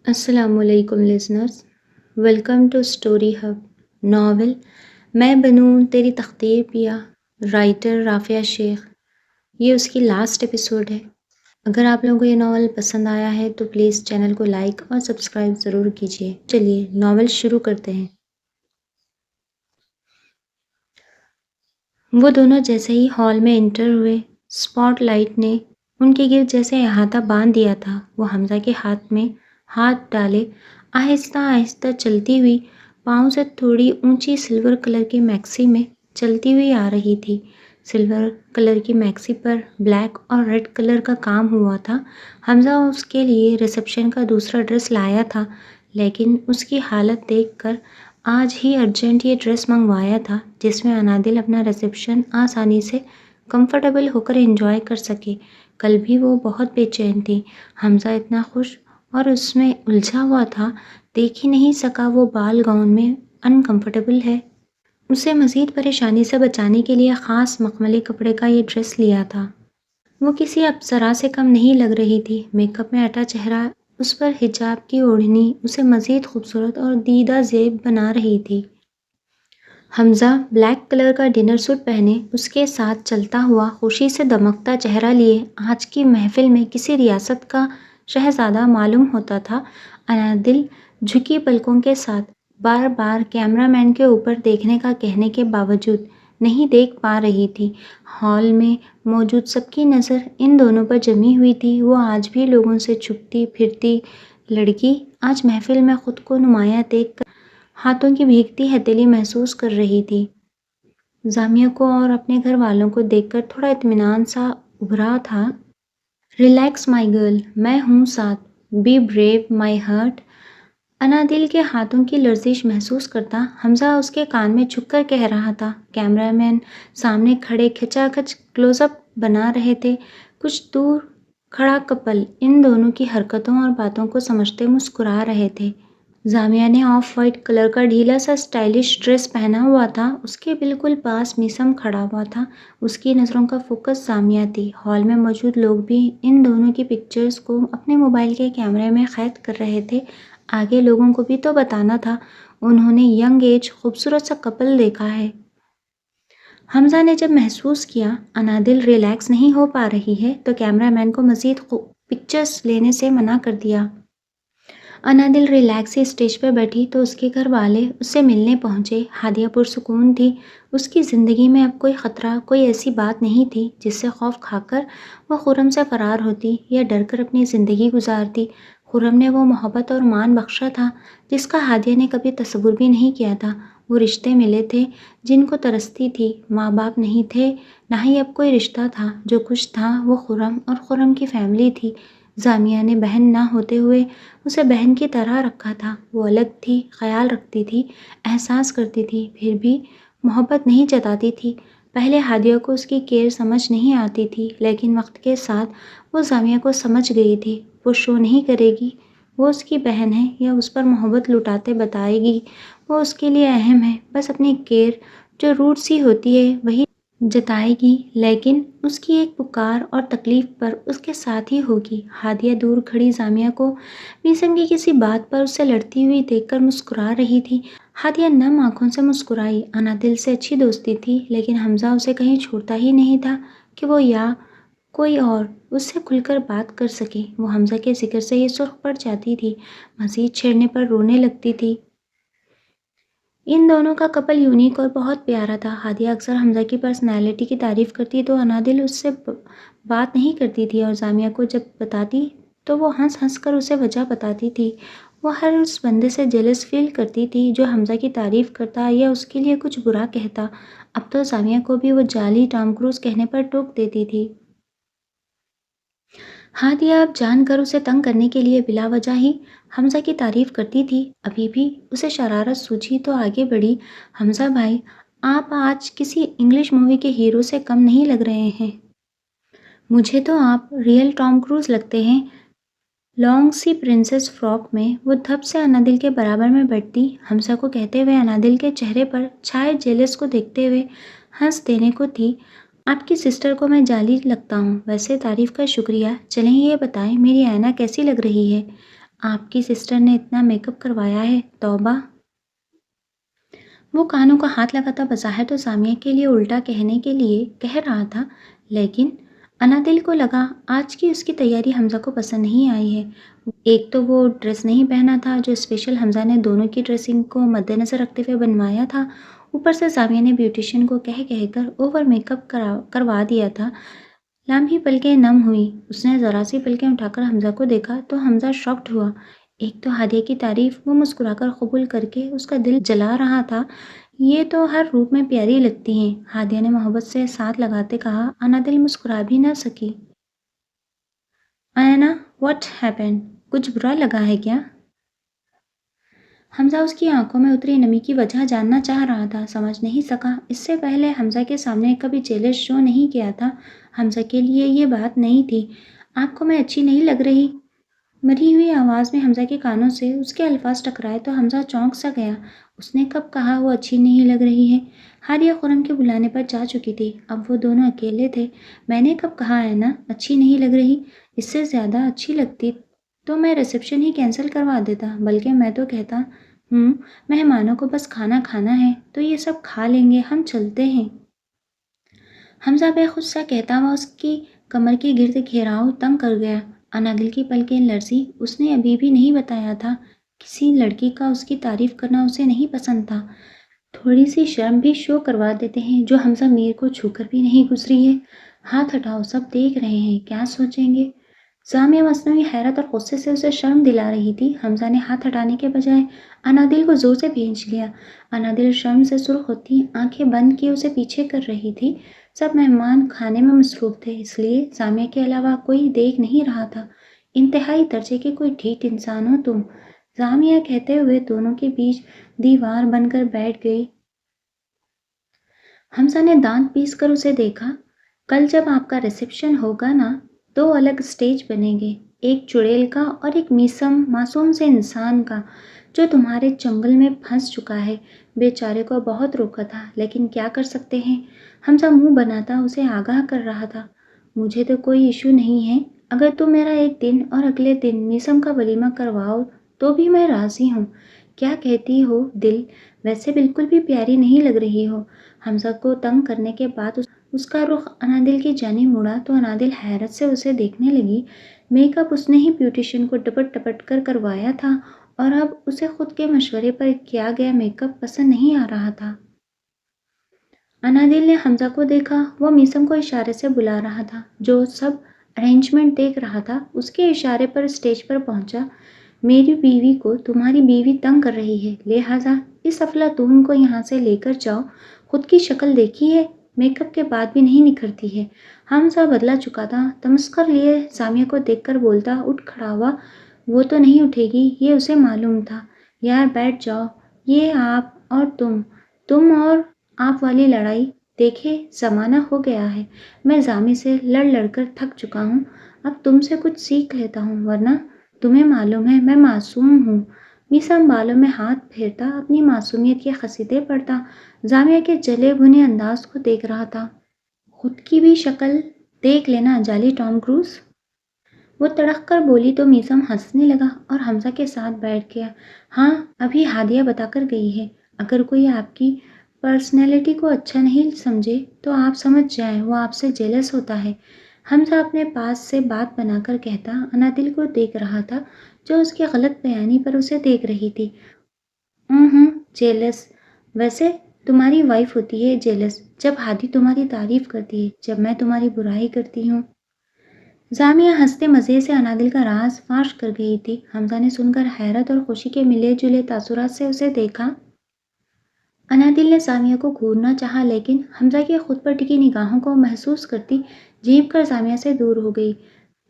السلام علیکم listeners, welcome to story hub novel میں بنوں تیری تقدیر پیا، رائٹر رافعہ شیخ۔ یہ اس کی لاسٹ ایپیسوڈ ہے۔ اگر آپ لوگوں کو یہ ناول پسند آیا ہے تو پلیز چینل کو لائک اور سبسکرائب ضرور کیجیے۔ چلیے ناول شروع کرتے ہیں۔ وہ دونوں جیسے ہی ہال میں انٹر ہوئے، اسپاٹ لائٹ نے ان کے گرد جیسے احاطہ باندھ دیا تھا۔ وہ حمزہ کے ہاتھ میں ہاتھ ڈالے آہستہ آہستہ چلتی ہوئی پاؤں سے تھوڑی اونچی سلور کلر کی میکسی میں چلتی ہوئی آ رہی تھی۔ سلور کلر کی میکسی پر بلیک اور ریڈ کلر کا کام ہوا تھا۔ حمزہ اس کے لیے ریسیپشن کا دوسرا ڈریس لایا تھا، لیکن اس کی حالت دیکھ کر آج ہی ارجنٹ یہ ڈریس منگوایا تھا جس میں انادل اپنا ریسیپشن آسانی سے کمفرٹیبل ہو کر انجوائے کر سکے۔ کل بھی وہ بہت بے چین تھی۔ حمزہ اتنا خوش اور اس میں الجھا ہوا تھا، دیکھ ہی نہیں سکا وہ بال گاؤن میں انکمفرٹیبل ہے۔ اسے مزید پریشانی سے بچانے کے لیے خاص مخملی کپڑے کا یہ ڈریس لیا تھا۔ وہ کسی اپسرا سے کم نہیں لگ رہی تھی۔ میک اپ میں اٹا چہرہ، اس پر حجاب کی اوڑھنی اسے مزید خوبصورت اور دیدہ زیب بنا رہی تھی۔ حمزہ بلیک کلر کا ڈنر سوٹ پہنے اس کے ساتھ چلتا ہوا خوشی سے دمکتا چہرہ لیے آج کی محفل میں کسی ریاست کا شہزادہ معلوم ہوتا تھا۔ انادل جھکی پلکوں کے ساتھ بار بار کیمرہ مین کے اوپر دیکھنے کا کہنے کے باوجود نہیں دیکھ پا رہی تھی۔ ہال میں موجود سب کی نظر ان دونوں پر جمی ہوئی تھی۔ وہ آج بھی لوگوں سے چھپتی پھرتی لڑکی آج محفل میں خود کو نمایاں دیکھ کر ہاتھوں کی بھیگتی ہتھیلی محسوس کر رہی تھی۔ زامیہ کو اور اپنے گھر والوں کو دیکھ کر تھوڑا اطمینان سا ابھرا تھا۔ ریلیکس مائی گرل، میں ہوں ساتھ، بی بریو مائی ہارٹ۔ انادل کے ہاتھوں کی لرزش محسوس کرتا حمزہ اس کے کان میں جھک کر کہہ رہا تھا۔ کیمرہ مین سامنے کھڑے کھچا کھچ کلوز اپ بنا رہے تھے۔ کچھ دور کھڑا کپل ان دونوں کی حرکتوں اور باتوں کو سمجھتے مسکرا رہے تھے۔ زامیہ نے آف وائٹ کلر کا ڈھیلا سا اسٹائلش ڈریس پہنا ہوا تھا۔ اس کے بالکل پاس میثم کھڑا ہوا تھا۔ اس کی نظروں کا فوکس زامیہ تھی۔ ہال میں موجود لوگ بھی ان دونوں کی پکچرز کو اپنے موبائل کے کیمرے میں قید کر رہے تھے۔ آگے لوگوں کو بھی تو بتانا تھا، انہوں نے ینگ ایج خوبصورت سا کپل دیکھا ہے۔ حمزہ نے جب محسوس کیا انادل ریلیکس نہیں ہو پا رہی ہے تو کیمرہ مین کو مزید پکچرز لینے سے منع کر دیا۔ انادل ریلیکس ہی اسٹیج پہ بیٹھی تو اس کے گھر والے اس سے ملنے پہنچے۔ ہادیہ پرسکون تھی۔ اس کی زندگی میں اب کوئی خطرہ، کوئی ایسی بات نہیں تھی جس سے خوف کھا کر وہ خرم سے فرار ہوتی یا ڈر کر اپنی زندگی گزارتی۔ خرم نے وہ محبت اور مان بخشا تھا جس کا ہادیہ نے کبھی تصور بھی نہیں کیا تھا۔ وہ رشتے ملے تھے جن کو ترستی تھی۔ ماں باپ نہیں تھے، نہ ہی اب کوئی رشتہ تھا۔ جو کچھ تھا وہ خرم اور خرم کی فیملی تھی۔ زامیہ نے بہن نہ ہوتے ہوئے اسے بہن کی طرح رکھا تھا۔ وہ الگ تھی، خیال رکھتی تھی، احساس کرتی تھی، پھر بھی محبت نہیں جتاتی تھی۔ پہلے ہادیہ کو اس کی کیئر سمجھ نہیں آتی تھی، لیکن وقت کے ساتھ وہ زامیہ کو سمجھ گئی تھی۔ وہ شو نہیں کرے گی وہ اس کی بہن ہے یا اس پر محبت لٹاتے بتائے گی وہ اس کے لیے اہم ہے۔ بس اپنی کیئر جو روٹ سی ہوتی ہے وہی جتائے گی، لیکن اس کی ایک پکار اور تکلیف پر اس کے ساتھ ہی ہوگی۔ ہادیہ دور کھڑی زامیہ کو میثم کی کسی بات پر اس سے لڑتی ہوئی دیکھ کر مسکرا رہی تھی۔ ہادیہ نم آنکھوں سے مسکرائی۔ انادل سے اچھی دوستی تھی، لیکن حمزہ اسے کہیں چھوڑتا ہی نہیں تھا کہ وہ یا کوئی اور اس سے کھل کر بات کر سکے۔ وہ حمزہ کے ذکر سے ہی سرخ پڑ جاتی تھی، مزید چھیڑنے پر رونے لگتی تھی۔ ان دونوں کا کپل یونیک اور بہت پیارا تھا۔ ہادیہ اکثر حمزہ کی پرسنالٹی کی تعریف کرتی تو انادل اس سے بات نہیں کرتی تھی، اور زامیہ کو جب بتاتی تو وہ ہنس ہنس کر اسے وجہ بتاتی تھی۔ وہ ہر اس بندے سے جیلس فیل کرتی تھی جو حمزہ کی تعریف کرتا یا اس کے لیے کچھ برا کہتا۔ اب تو زامیہ کو بھی وہ جعلی ٹام کروز کہنے پر ٹوک دیتی تھی۔ ہادیہ اب جان کر اسے تنگ کرنے کے لیے بلا وجہ ہی حمزہ کی تعریف کرتی تھی۔ ابھی بھی اسے شرارت سوچی تو آگے بڑھی۔ حمزہ بھائی، آپ آج کسی انگلش مووی کے ہیرو سے کم نہیں لگ رہے ہیں۔ مجھے تو آپ ریئل ٹام کروز لگتے ہیں۔ لانگ سی پرنسس فراک میں وہ دھپ سے انادل کے برابر میں بیٹھتی حمزہ کو کہتے ہوئے انادل کے چہرے پر چھائے جیلس کو دیکھتے ہوئے ہنس دینے کو تھی۔ آپ کی سسٹر کو میں جعلی لگتا ہوں؟ ویسے تعریف کا شکریہ، چلیں یہ بتائیں میری اینا کیسی لگ رہی ہے؟ آپ کی سسٹر نے اتنا میک اپ کروایا ہے، توبہ! وہ کانوں کو ہاتھ لگاتا بظاہر تو سامیہ کے لیے الٹا کہنے کے لیے کہہ رہا تھا، لیکن انادل کو لگا آج کی اس کی تیاری حمزہ کو پسند نہیں آئی ہے۔ ایک تو وہ ڈریس نہیں پہنا تھا جو اسپیشل حمزہ نے دونوں کی ڈریسنگ کو مد نظر رکھتے ہوئے بنوایا تھا، اوپر سے سامیہ نے بیوٹیشین کو کہہ کر اوور میک اپ کروا دیا تھا۔ لمحی پلکیں نم ہوئی، اس نے ذرا سی پلکیں اٹھا کر حمزہ کو دیکھا تو حمزہ شاکڈ ہوا۔ ایک تو ہادیہ کی تعریف وہ مسکرا کر قبول کر کے اس کا دل جلا رہا تھا، یہ تو ہر روپ میں پیاری لگتی ہیں، ہادیہ نے محبت سے ساتھ لگاتے کہا۔ انادل مسکرا بھی نہ سکی۔ اینا، واٹ ہیپنڈ؟ کچھ برا لگا ہے کیا؟ حمزہ اس کی آنکھوں میں اتری نمی کی وجہ جاننا چاہ رہا تھا، سمجھ نہیں سکا۔ اس سے پہلے حمزہ کے سامنے کبھی جیلس شو نہیں کیا تھا، حمزہ کے لیے یہ بات نئی تھی۔ آپ کو میں اچھی نہیں لگ رہی؟ مری ہوئی آواز میں حمزہ کے کانوں سے اس کے الفاظ ٹکرائے تو حمزہ چونک سا گیا۔ اس نے کب کہا وہ اچھی نہیں لگ رہی ہے؟ ہادیہ خرم کے بلانے پر جا چکی تھی، اب وہ دونوں اکیلے تھے۔ میں نے کب کہا ہے نا اچھی نہیں لگ رہی؟ اس سے زیادہ اچھی لگتی تو میں ریسیپشن ہی کینسل کروا دیتا، بلکہ میں تو کہتا مہمانوں کو بس کھانا کھانا ہے تو یہ سب کھا لیں گے، ہم چلتے ہیں۔ حمزہ بے خود سا کہتا ہوا اس کی کمر کے گرد گھیراؤ تنگ کر گیا۔ انادل کی پلکیں لرزی، اس نے ابھی بھی نہیں بتایا تھا، کسی لڑکی کا اس کی تعریف کرنا اسے نہیں پسند تھا۔ تھوڑی سی شرم بھی شو کروا دیتے ہیں جو حمزہ میر کو چھو کر بھی نہیں گزری ہے۔ ہاتھ ہٹاؤ، سب دیکھ رہے ہیں، کیا سوچیں گے؟ سامیہ مصنوعی حیرت اور غصے سے اسے شرم دلا رہی تھی۔ حمزہ نے ہاتھ ہٹانے کے بجائے انادل کو زور سے بھینچ لیا۔ انادل شرم سے سرخ ہوتی آنکھیں بند کیے اسے پیچھے کر رہی تھی۔ سب مہمان کھانے میں مصروف تھے، اس لیے سامیہ کے علاوہ کوئی دیکھ نہیں رہا تھا۔ انتہائی درجے کے کوئی ڈھیٹ انسان ہو تم، سامیہ کہتے ہوئے دونوں کے بیچ دیوار بن کر بیٹھ گئی۔ حمزہ نے دانت پیس کر اسے دیکھا۔ کل جب آپ کا ریسیپشن ہوگا نا، دو الگ اسٹیج بنیں گے، ایک چڑیل کا اور ایک معصوم سے انسان کا جو تمہارے چنگل میں پھنس چکا ہے۔ بیچارے کو بہت روکا تھا لیکن کیا کر سکتے ہیں؟ حمزہ منہ بناتا اسے آگاہ کر رہا تھا۔ مجھے تو کوئی ایشو نہیں ہے، اگر تم میرا ایک دن اور اگلے دن میسم کا ولیمہ کرواؤ تو بھی میں راضی ہوں۔ کیا کہتی ہو دل؟ ویسے بالکل بھی پیاری نہیں لگ رہی ہو۔ حمزہ کو تنگ کرنے کے بعد اس کا رخ انادل کی جانب مڑا تو انادل حیرت سے اسے دیکھنے لگی۔ میک اپ اس نے ہی بیوٹیشین کو ڈپٹ ڈپٹ کر کروایا تھا اور اب اسے خود کے مشورے پر کیا گیا میک اپ پسند نہیں آ رہا تھا۔ انادل نے حمزہ کو دیکھا، وہ میسم کو اشارے سے بلا رہا تھا جو سب ارینجمنٹ دیکھ رہا تھا۔ اس کے اشارے پر اسٹیج پر پہنچا۔ میری بیوی کو تمہاری بیوی تنگ کر رہی ہے، لہٰذا اس افلاطون کو یہاں سے لے کر جاؤ۔ خود کی شکل دیکھی ہے، میک اپ کے بعد بھی نہیں نکھرتی ہے۔ حمزہ بدلا چکا تھا، تمسخر لیے سامیہ کو دیکھ کر بولتا اٹھ کھڑا ہوا، وہ تو نہیں اٹھے گی، یہ اسے معلوم تھا۔ یار بیٹھ جاؤ، یہ آپ اور تم اور آپ والی لڑائی دیکھے زمانہ ہو گیا ہے۔ میں زامی سے لڑ لڑ کر تھک چکا ہوں، اب تم سے کچھ سیکھ لیتا ہوں، ورنہ تمہیں معلوم ہے میں معصوم ہوں۔ میسم بالوں میں ہاتھ پھیرتا اپنی معصومیت کے قصیدے پڑھتا زامیہ کے جلے بھنے انداز کو دیکھ رہا تھا۔ خود کی بھی شکل دیکھ لینا جعلی ٹام کروز، وہ تڑق کر بولی تو میسم ہنسنے لگا اور حمزہ کے ساتھ بیٹھ گیا۔ ہاں، ابھی ہادیہ بتا کر گئی ہے، اگر کوئی آپ کی پرسنالٹی کو اچھا نہیں سمجھے تو آپ سمجھ جائیں وہ آپ سے جیلس ہوتا ہے۔ حمزہ اپنے پاس سے بات بنا کر کہتا انادل کو دیکھ رہا تھا جو اس کی غلط بیانی پر اسے دیکھ رہی تھی۔ جیلس؟ ویسے تمہاری وائف ہوتی ہے جیلس جب ہادی تمہاری تعریف کرتی ہے، جب میں تمہاری برائی کرتی ہوں۔ زامیہ ہنستے مزے سے انادل کا راز فاش کر گئی تھی۔ حمزہ نے سن کر حیرت اور خوشی کے ملے جلے تاثرات سے اسے دیکھا۔ انادل نے سامیہ کو گھورنا چاہا لیکن حمزہ کی خود پر ٹکی نگاہوں کو محسوس کرتی جھیپ کر سامیہ سے دور ہو گئی۔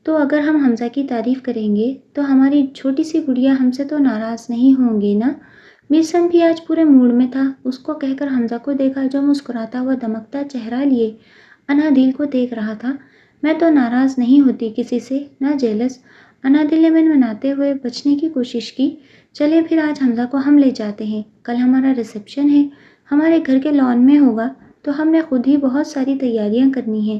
تو اگر ہم حمزہ کی تعریف کریں گے تو ہماری چھوٹی سی گڑیا ہم سے تو ناراض نہیں ہوں گی نا؟ میسم بھی آج پورے موڈ میں تھا، اس کو کہہ کر حمزہ کو دیکھا جو مسکراتا ہوا دمکتا چہرہ لیے انادل کو دیکھ رہا تھا۔ میں تو ناراض نہیں ہوتی کسی سے، نہ جیلس۔ انادل نے منمناتے ہوئے بچنے کی کوشش کی۔ چلے پھر آج حمزہ کو ہم لے جاتے ہیں، کل ہمارا ریسیپشن ہے، ہمارے گھر کے لان میں ہوگا تو ہم نے خود ہی بہت ساری تیاریاں کرنی ہیں۔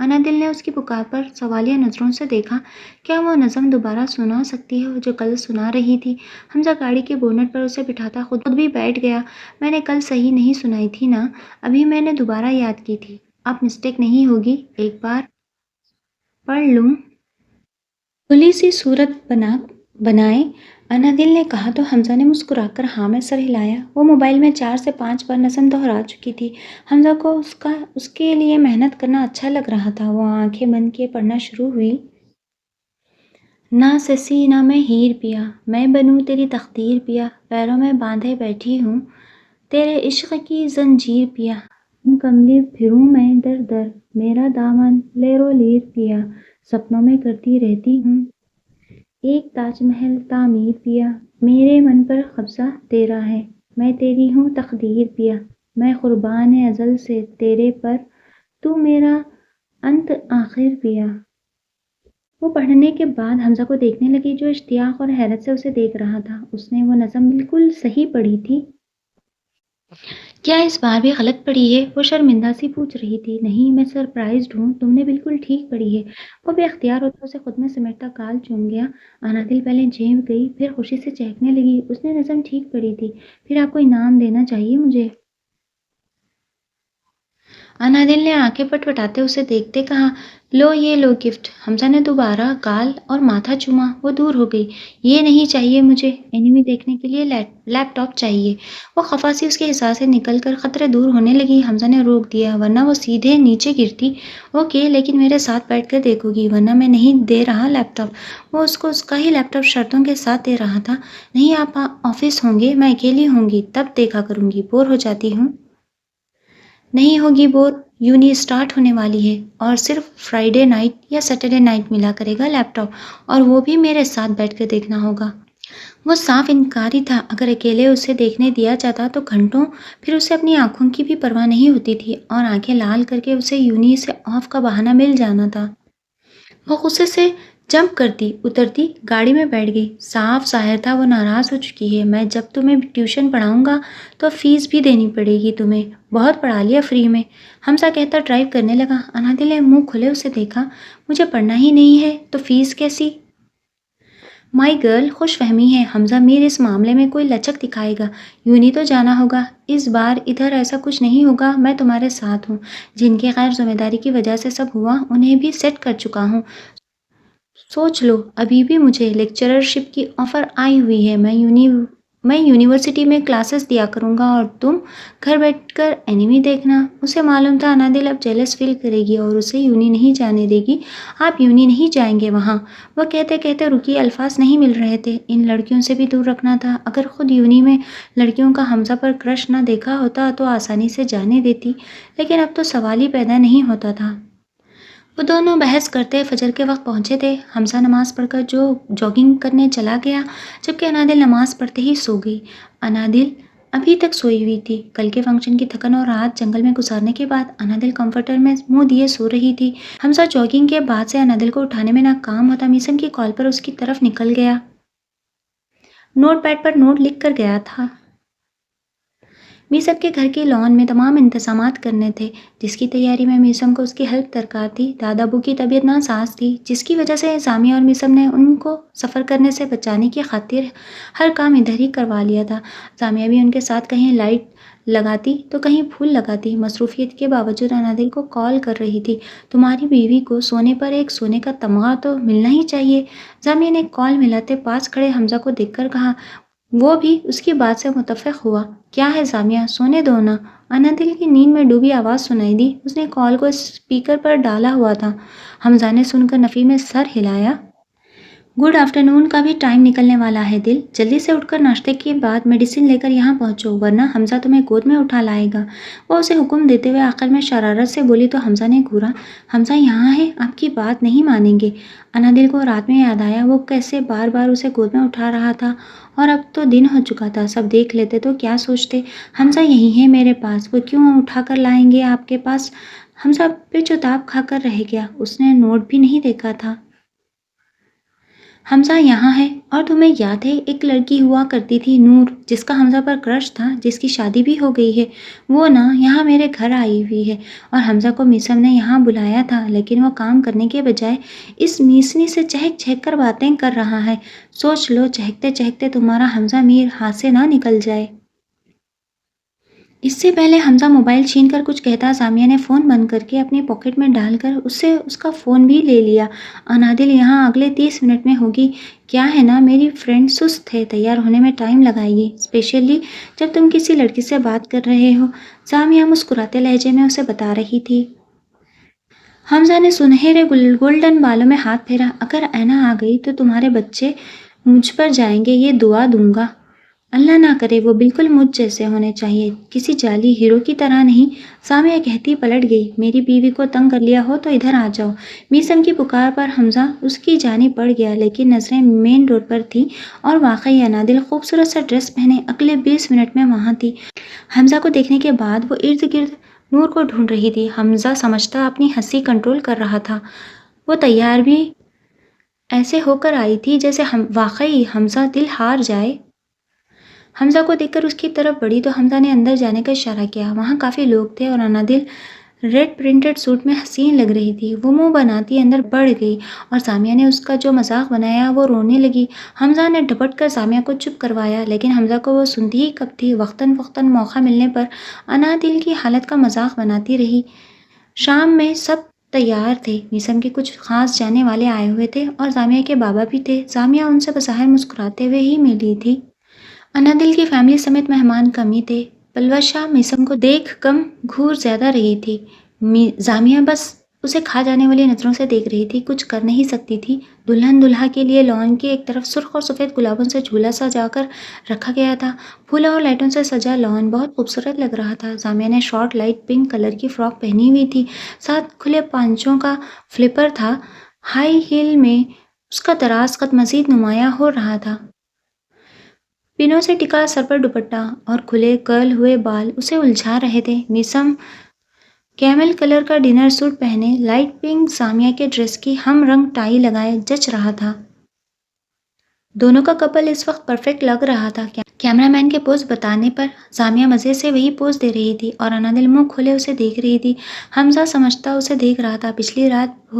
انادل نے اس کی پکار پر سوالیہ نظروں سے دیکھا۔ کیا وہ نظم دوبارہ سنا سکتی ہے جو کل سنا رہی تھی؟ حمزہ گاڑی کے بونٹ پر اسے بٹھاتا خود بھی بیٹھ گیا۔ میں نے کل صحیح نہیں سنائی تھی نا؟ ابھی میں نے دوبارہ یاد کی تھی۔ اب مسٹیک نہیں ہوگی؟ ایک بار پڑھ لوں؟ کھلی سی صورت بنائے انادل نے کہا تو حمزہ نے مسکرا کر ہاں میں سر ہلایا۔ وہ موبائل میں 4 سے 5 بار نظم دہرا چکی تھی۔ حمزہ کو اس کے لیے محنت کرنا اچھا لگ رہا تھا۔ وہ آنکھیں بند کیے پڑھنا شروع ہوئی۔ نہ سسی نہ میں ہیر پیا، میں بنوں تیری تقدیر پیا، پیروں میں باندھے بیٹھی ہوں تیرے عشق کی زنجیر پیا، کملی پھروں میں در در، میرا دامن لیرو لیر پیا، سپنوں میں کرتی رہتی ہوں ایک تاج محل تعمیر پیا، میرے من پر قبضہ تیرا ہے، میں تیری ہوں تقدیر پیا، میں قربان ازل سے تیرے پر، تو میرا انت آخر پیا۔ وہ پڑھنے کے بعد حمزہ کو دیکھنے لگی جو اشتیاق اور حیرت سے اسے دیکھ رہا تھا۔ اس نے وہ نظم بالکل صحیح پڑھی تھی۔ کیا اس بار بھی غلط پڑھی ہے؟ وہ شرمندہ سی پوچھ رہی تھی۔ نہیں، میں سرپرائزڈ ہوں، تم نے بالکل ٹھیک پڑھی ہے۔ وہ بے اختیار ہوتے اسے خود میں سمیٹتا گال چوم گیا۔ انادل پہلے جھینپ گئی، پھر خوشی سے چہکنے لگی۔ اس نے نظم ٹھیک پڑھی تھی، پھر آپ کو انعام دینا چاہیے مجھے۔ انادل نے آنکھیں پٹپٹاتے اسے دیکھتے کہا، لو یہ لو گفٹ۔ حمزہ نے دوبارہ گال اور ماتھا چوما۔ وہ دور ہو گئی۔ یہ نہیں چاہیے مجھے، اینیمی دیکھنے کے لیے لیپ ٹاپ چاہیے۔ وہ خفا سی اس کے حصہ سے نکل کر خطرے دور ہونے لگی۔ حمزہ نے روک دیا، ورنہ وہ سیدھے نیچے گرتی۔ اوکے، لیکن میرے ساتھ بیٹھ کر دیکھو گی، ورنہ میں نہیں دے رہا لیپ ٹاپ۔ وہ اس کو اس کا ہی لیپ ٹاپ شرطوں کے ساتھ دے رہا تھا۔ نہیں، آپ آفس ہوں گے، میں اکیلی ہوں گی، تب دیکھا کروں گی، بور ہو جاتی ہوں۔ نہیں ہوگی بور، یونی اسٹارٹ ہونے والی ہے اور صرف فرائیڈے نائٹ یا سیٹرڈے نائٹ ملا کرے گا لیپ ٹاپ، اور وہ بھی میرے ساتھ بیٹھ کر دیکھنا ہوگا۔ وہ صاف انکاری تھا۔ اگر اکیلے اسے دیکھنے دیا جاتا تو گھنٹوں، پھر اسے اپنی آنکھوں کی بھی پرواہ نہیں ہوتی تھی اور آنکھیں لال کر کے اسے یونی سے آف کا بہانہ مل جانا تھا۔ وہ غصے سے جمپ کرتی، اترتی، گاڑی میں بیٹھ گئی۔ صاف ظاہر تھا وہ ناراض ہو چکی ہے۔ میں جب تمہیں ٹیوشن پڑھاؤں گا تو فیس بھی دینی پڑے گی تمہیں، بہت پڑھا لیا فری میں، حمزہ کہتا ڈرائیو کرنے لگا۔ انادل نے منہ کھلے اسے دیکھا۔ مجھے پڑھنا ہی نہیں ہے تو فیس کیسی؟ مائی گرل، خوش فہمی ہے، حمزہ میر اس معاملے میں کوئی لچک دکھائے گا، یونی تو جانا ہوگا۔ اس بار ادھر ایسا کچھ نہیں ہوگا، میں تمہارے ساتھ ہوں۔ جن کی غیر ذمہ داری کی وجہ سے سب ہوا، انہیں بھی سیٹ کر چکا ہوں۔ سوچ لو، ابھی بھی مجھے لیکچررشپ کی آفر آئی ہوئی ہے۔ میں یونیورسٹی میں کلاسز دیا کروں گا اور تم گھر بیٹھ کر اینیمی دیکھنا۔ اسے معلوم تھا انادل اب جیلس فیل کرے گی اور اسے یونی نہیں جانے دے گی۔ آپ یونی نہیں جائیں گے وہاں، وہ کہتے کہتے رکی، الفاظ نہیں مل رہے تھے۔ ان لڑکیوں سے بھی دور رکھنا تھا۔ اگر خود یونی میں لڑکیوں کا حمزہ پر کرش نہ دیکھا ہوتا تو آسانی سے جانے دیتی، لیکن اب تو سوال ہی پیدا نہیں ہوتا تھا۔ وہ دونوں بحث کرتے فجر کے وقت پہنچے تھے۔ حمزہ نماز پڑھ کر جاگنگ کرنے چلا گیا، جبکہ انادل نماز پڑھتے ہی سو گئی۔ انادل ابھی تک سوئی ہوئی تھی۔ کل کے فنکشن کی تھکن اور رات جنگل میں گزارنے کے بعد انادل کمفرٹر میں منہ دیے سو رہی تھی۔ حمزہ جاگنگ کے بعد سے انادل کو اٹھانے میں ناکام ہوتا میسم کی کال پر اس کی طرف نکل گیا۔ نوٹ پیڈ پر نوٹ لکھ کر گیا تھا۔ میسم کے گھر کی لان میں تمام انتظامات کرنے تھے، جس کی تیاری میں میسم کو اس کی ہیلپ درکار تھی۔ دادا ابو کی طبیعت ناساز تھی، جس کی وجہ سے سامیہ اور میسم نے ان کو سفر کرنے سے بچانے کی خاطر ہر کام ادھر ہی کروا لیا تھا۔ سامیہ بھی ان کے ساتھ کہیں لائٹ لگاتی تو کہیں پھول لگاتی۔ مصروفیت کے باوجود انادل کو کال کر رہی تھی، تمہاری بیوی کو سونے پر ایک سونے کا تمغہ تو ملنا ہی چاہیے۔ سامیہ نے کال ملاتے پاس کھڑے حمزہ کو دیکھ کر کہا۔ وہ بھی اس کی بات سے متفق ہوا۔ کیا ہے سامیہ، سونے دو نا۔ انادل کی نیند میں ڈوبی آواز سنائی دی۔ اس نے کال کو اسپیکر پر ڈالا ہوا تھا۔ حمزہ نے سن کر نفی میں سر ہلایا۔ گڈ آفٹرنون کا بھی ٹائم نکلنے والا ہے دل، جلدی سے اٹھ کر ناشتے کے بعد میڈیسن لے کر یہاں پہنچو، ورنہ حمزہ تمہیں گود میں اٹھا لائے گا۔ وہ اسے حکم دیتے ہوئے آخر میں شرارت سے بولی تو حمزہ نے گھورا۔ حمزہ یہاں ہے، آپ کی بات نہیں مانیں گے۔ انادل کو رات میں یاد آیا وہ کیسے بار بار اسے گود میں اٹھا رہا تھا، اور اب تو دن ہو چکا تھا، سب دیکھ لیتے تو کیا سوچتے۔ حمزہ یہی ہے میرے پاس، وہ کیوں اٹھا کر لائیں گے آپ کے پاس؟ حمزہ پہ چتاب کھا کر رہ گیا، اس نے نوٹ بھی نہیں دیکھا تھا۔ حمزہ یہاں ہے، اور تمہیں یاد ہے ایک لڑکی ہوا کرتی تھی نور، جس کا حمزہ پر کرش تھا، جس کی شادی بھی ہو گئی ہے، وہ نا یہاں میرے گھر آئی ہوئی ہے۔ اور حمزہ کو میثم نے یہاں بلایا تھا، لیکن وہ کام کرنے کے بجائے اس میسنی سے چہک چہک کر باتیں کر رہا ہے۔ سوچ لو چہکتے چہکتے تمہارا حمزہ میر ہاتھ سے نہ نکل جائے۔ اس سے پہلے حمزہ موبائل چھین کر کچھ کہتا، سامیہ نے فون بند کر کے اپنی پاکٹ میں ڈال کر اس سے اس کا فون بھی لے لیا۔ انادل یہاں اگلے 30 منٹ میں ہوگی۔ کیا ہے نا، میری فرینڈ سست ہے، تیار ہونے میں ٹائم لگائے گی، اسپیشلی جب تم کسی لڑکی سے بات کر رہے ہو، سامیہ مسکراتے لہجے میں اسے بتا رہی تھی۔ حمزہ نے سنہرے گولڈن بالوں میں ہاتھ پھیرا، اگر اینا آ گئی تو تمہارے بچے مجھ پر جائیں گے، یہ دعا دوں گا۔ اللہ نہ کرے، وہ بالکل مجھ جیسے ہونے چاہیے، کسی جعلی ہیرو کی طرح نہیں۔ سامیہ کہتی پلٹ گئی، میری بیوی کو تنگ کر لیا ہو تو ادھر آ جاؤ۔ میثم کی پکار پر حمزہ اس کی جانب بڑھ گیا، لیکن نظریں مین ڈور پر تھیں، اور واقعی انادل خوبصورت سا ڈریس پہنے اگلے 20 منٹ میں وہاں تھی۔ حمزہ کو دیکھنے کے بعد وہ ارد گرد نور کو ڈھونڈ رہی تھی۔ حمزہ سمجھتا اپنی ہنسی کنٹرول کر رہا تھا، وہ تیار بھی ایسے ہو کر آئی تھی جیسے واقعی حمزہ دل ہار جائے۔ حمزہ کو دیکھ کر اس کی طرف بڑھی تو حمزہ نے اندر جانے کا اشارہ کیا۔ وہاں کافی لوگ تھے، اور انادل ریڈ پرنٹڈ سوٹ میں حسین لگ رہی تھی۔ وہ منہ بناتی اندر بڑھ گئی، اور سامیہ نے اس کا جو مذاق بنایا وہ رونے لگی۔ حمزہ نے ڈپٹ کر سامیہ کو چپ کروایا، لیکن حمزہ کو وہ سنتی ہی کب تھی۔ وقتاً فوقتاً موقع ملنے پر انادل کی حالت کا مذاق بناتی رہی۔ شام میں سب تیار تھے، میثم کے کچھ خاص جانے والے آئے ہوئے تھے، اور سامیہ کے بابا بھی تھے۔ سامیہ ان سے بظاہر مسکراتے ہوئے ہی ملی تھی۔ انادل کی فیملی سمیت مہمان کم ہی تھے۔ پلوشا میثم کو دیکھ کم گھور زیادہ رہی تھی۔ سامیہ بس اسے کھا جانے والی نظروں سے دیکھ رہی تھی، کچھ کر نہیں سکتی تھی۔ دلہن دولہا کے لیے لان کی ایک طرف سرخ اور سفید گلابوں سے جھولا سجا کر رکھا گیا تھا۔ پھولوں اور لائٹوں سے سجا لان بہت خوبصورت لگ رہا تھا۔ سامیہ نے شارٹ لائٹ پنک کلر کی فراک پہنی ہوئی تھی، ساتھ کھلے پانچوں کا فلپر تھا۔ ہائی ہیل میں اس کا دراز قد مزید نمایاں ہو رہا تھا۔ پنوں سے ٹکا سر پر دوپٹہ اور کھلے کرل ہوئے بال اسے الجھا رہے تھے۔ میثم کیمل کلر کا ڈنر سوٹ پہنے لائٹ پنک سامیہ کے ڈریس کی ہم رنگ ٹائی لگائے جچ رہا تھا۔ دونوں کا کپل اس وقت پرفیکٹ لگ رہا تھا۔ کیمرہ مین کے پوز بتانے پر سامیہ مزے سے وہی پوز دے رہی تھی، اور انادل منہ کھولے اسے دیکھ رہی تھی۔ حمزہ سمجھتا اسے دیکھ رہا تھا، پچھلی رات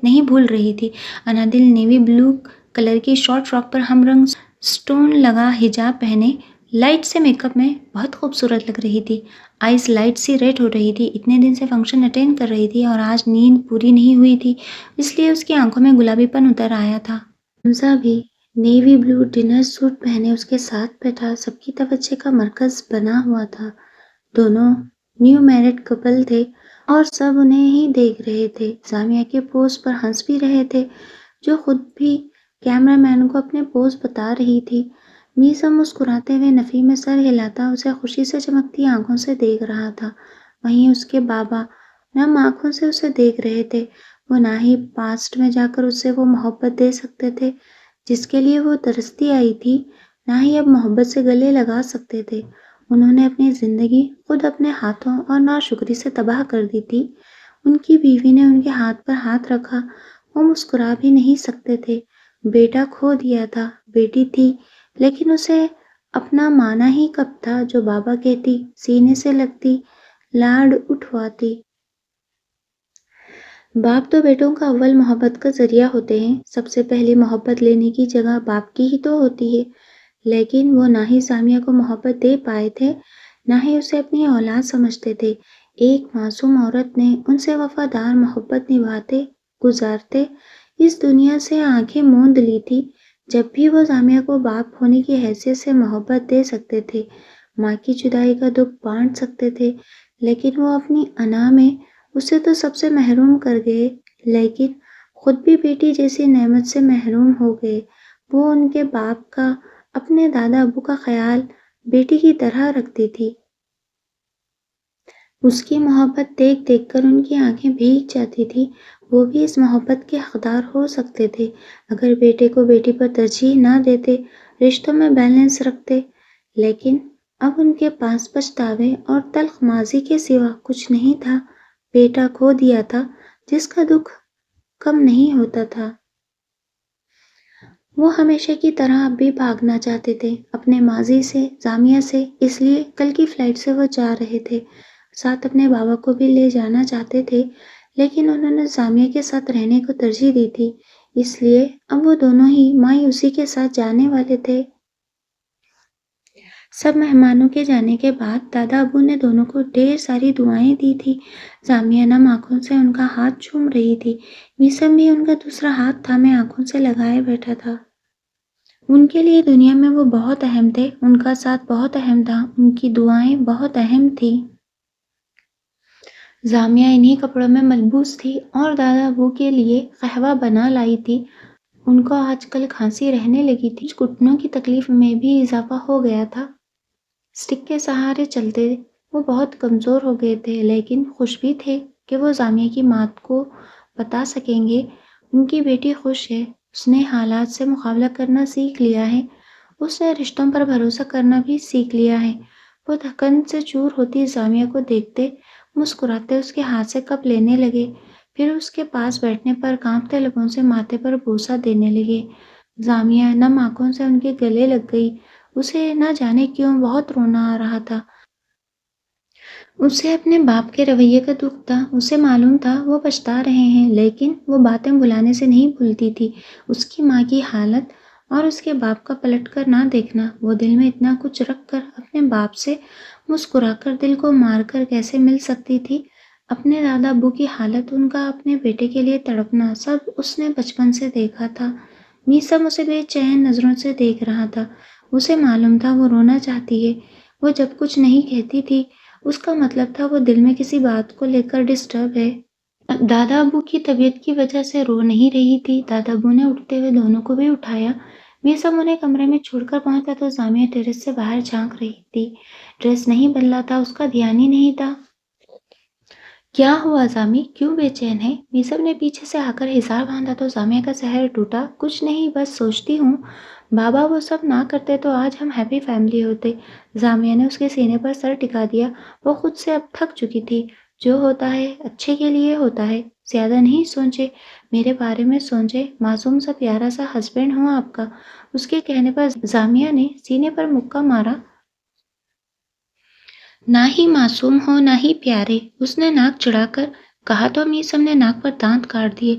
نہیں بھول رہی تھی۔ انادل نیوی بلو کلر کی شارٹ فراک پر ہم رنگ سٹون لگا حجاب پہنے لائٹ سے میک اپ میں بہت خوبصورت لگ رہی تھی۔ آئز لائٹ سی ریڈ ہو رہی تھی، اتنے دن سے فنکشن اٹینڈ کر رہی تھی، اور آج نیند پوری نہیں ہوئی تھی، اس لیے اس کی آنکھوں میں گلابی پن اتر آیا تھا۔ حمزہ بھی نیوی بلو ڈنر سوٹ پہنے اس کے ساتھ بیٹھا، سب کی توجہ کا مرکز بنا ہوا تھا۔ دونوں نیو میرڈ کپل تھے، اور سب انہیں ہی دیکھ رہے تھے۔ سامیہ کے پوز پر ہنس بھی رہے تھے، جو خود بھی کیمرہ مین کو اپنے پوز بتا رہی تھی۔ میثم مسکراتے ہوئے نفی میں سر ہلاتا اسے خوشی سے چمکتی آنکھوں سے دیکھ رہا تھا۔ وہیں اس کے بابا نم آنکھوں سے اسے دیکھ رہے تھے۔ وہ نہ ہی پاسٹ میں جا کر اسے وہ محبت دے سکتے تھے جس کے لیے وہ ترستی آئی تھی، نہ ہی اب محبت سے گلے لگا سکتے تھے۔ انہوں نے اپنی زندگی خود اپنے ہاتھوں اور ناشکری سے تباہ کر دی تھی۔ ان کی بیوی نے ان کے ہاتھ پر ہاتھ رکھا، وہ مسکرا بھی نہیں سکتے تھے۔ بیٹا کھو دیا تھا، بیٹی تھی، لیکن اسے اپنا مانا ہی کب تھا جو بابا کہتی، سینے سے لگتی، لاڈ اٹھواتی۔ باپ تو بیٹوں کا اول محبت کا ذریعہ ہوتے ہیں، سب سے پہلی محبت لینے کی جگہ باپ کی ہی تو ہوتی ہے۔ لیکن وہ نہ ہی سامیہ کو محبت دے پائے تھے، نہ ہی اسے اپنی اولاد سمجھتے تھے۔ ایک معصوم عورت نے ان سے وفادار محبت نبھاتے گزارتے اس دنیا سے آنکھیں موند لی تھی۔ جب بھی وہ سامیہ کو باپ ہونے کی حیثیت سے محبت دے سکتے تھے، ماں کی جدائی کا دکھ بانٹ سکتے تھے، لیکن وہ اپنی انا میں اسے تو سب سے محروم کر گئے، لیکن خود بھی بیٹی جیسی نعمت سے محروم ہو گئے۔ وہ ان کے باپ کا، اپنے دادا ابو کا خیال بیٹی کی طرح رکھتی تھی۔ اس کی محبت دیکھ دیکھ کر ان کی آنکھیں بھیگ جاتی تھی۔ وہ بھی اس محبت کے حقدار ہو سکتے تھے اگر بیٹے کو بیٹی پر ترجیح نہ دیتے، رشتوں میں بیلنس رکھتے۔ لیکن اب ان کے پاس پچھتاوے اور تلخ ماضی کے سوا کچھ نہیں تھا۔ بیٹا کھو دیا تھا، جس کا دکھ کم نہیں ہوتا تھا۔ وہ ہمیشہ کی طرح اب بھی بھاگنا چاہتے تھے اپنے ماضی سے، جامعہ سے، اس لیے کل کی فلائٹ سے وہ جا رہے تھے۔ ساتھ اپنے بابا کو بھی لے جانا چاہتے تھے، لیکن انہوں نے جامعہ کے ساتھ رہنے کو ترجیح دی تھی، اس لیے اب وہ دونوں ہی مایوسی کے ساتھ جانے والے تھے۔ سب مہمانوں کے جانے کے بعد دادا ابو نے دونوں کو ڈھیر ساری دعائیں دی تھی۔ جامعہ نم آنکھوں سے ان کا ہاتھ چوم رہی تھی، میسم بھی ان کا دوسرا ہاتھ تھامے آنکھوں سے لگائے بیٹھا تھا۔ ان کے لیے دنیا میں وہ بہت اہم تھے، ان کا ساتھ بہت اہم تھا، ان کی دعائیں بہت اہم تھیں۔ جامعہ انہی کپڑوں میں ملبوس تھی اور دادا ابو کے لیے قہوہ بنا لائی تھی۔ ان کو آج کل کھانسی رہنے لگی تھی، گھٹنوں کی تکلیف میں بھی اضافہ ہو گیا تھا۔ اسٹک کے سہارے چلتے وہ بہت کمزور ہو گئے تھے، لیکن خوش بھی تھے کہ وہ جامعہ کی ماں کو بتا سکیں گے ان کی بیٹی خوش ہے، اس نے حالات سے مقابلہ کرنا سیکھ لیا ہے، اس نے رشتوں پر بھروسہ کرنا بھی سیکھ لیا ہے۔ وہ تھکن سے چور ہوتی جامعہ کو دیکھتے مسکراتے اس کے ہاتھ سے کپ لینے لگے، پھر اس کے پاس بیٹھنے پر کانپتے لبوں سے ماتھے پر بوسہ دینے لگے۔ جامعہ نم آنکھوں سے ان کے گلے لگ گئی، اسے نہ جانے کیوں بہت رونا آ رہا تھا۔ اسے اپنے باپ کے رویے کا دکھ تھا، اسے معلوم تھا وہ پچھتا رہے ہیں، لیکن وہ باتیں بھلانے سے نہیں بھولتی تھی۔ اس کی ماں کی حالت اور اس کے باپ کا پلٹ کر نہ دیکھنا، وہ دل میں اتنا کچھ رکھ کر اپنے باپ سے مسکرا کر دل کو مار کر کیسے مل سکتی تھی؟ اپنے دادا ابو کی حالت، ان کا اپنے بیٹے کے لیے تڑپنا، سب اس نے بچپن سے دیکھا تھا۔ میسم اسے بے چین نظروں سے دیکھ رہا تھا، اسے معلوم تھا وہ رونا چاہتی ہے۔ وہ جب کچھ نہیں کہتی تھی، اس کا مطلب تھا وہ دل میں کسی بات کو لے کر ڈسٹرب ہے۔ دادا ابو کی طبیعت کی وجہ سے رو نہیں رہی تھی۔ دادا ابو نے اٹھتے ہوئے دونوں کو بھی اٹھایا۔ میسم انہیں کمرے میں چھوڑ کر پہنچا تو جامعہ ٹیرس سے باہر جھانک رہی تھی۔ ڈریس نہیں بدلا تھا، اس کا دھیان ہی نہیں تھا۔ کیا ہوا جامی، کیوں بے چین ہے؟ میسم نے پیچھے سے آ کر ہزار باندھا تو جامعہ کا سحر ٹوٹا۔ کچھ نہیں، بس سوچتی ہوں بابا وہ سب نہ کرتے تو آج ہم ہیپی فیملی ہوتے۔ جامعہ نے اس کے سینے پر سر ٹکا دیا، وہ خود سے اب تھک چکی تھی۔ جو ہوتا ہے اچھے کے لیے ہوتا ہے، زیادہ نہیں سوچے، میرے بارے میں سوچے، معصوم سا پیارا سا ہسبینڈ ہوں آپ کا۔ اس کے کہنے پر جامعہ نے سینے پر مکہ مارا۔ نہ ہی معصوم ہو نہ ہی پیارے، اس نے ناک چڑھا کر کہا تو میسم نے ناک پر دانت کاٹ دیے۔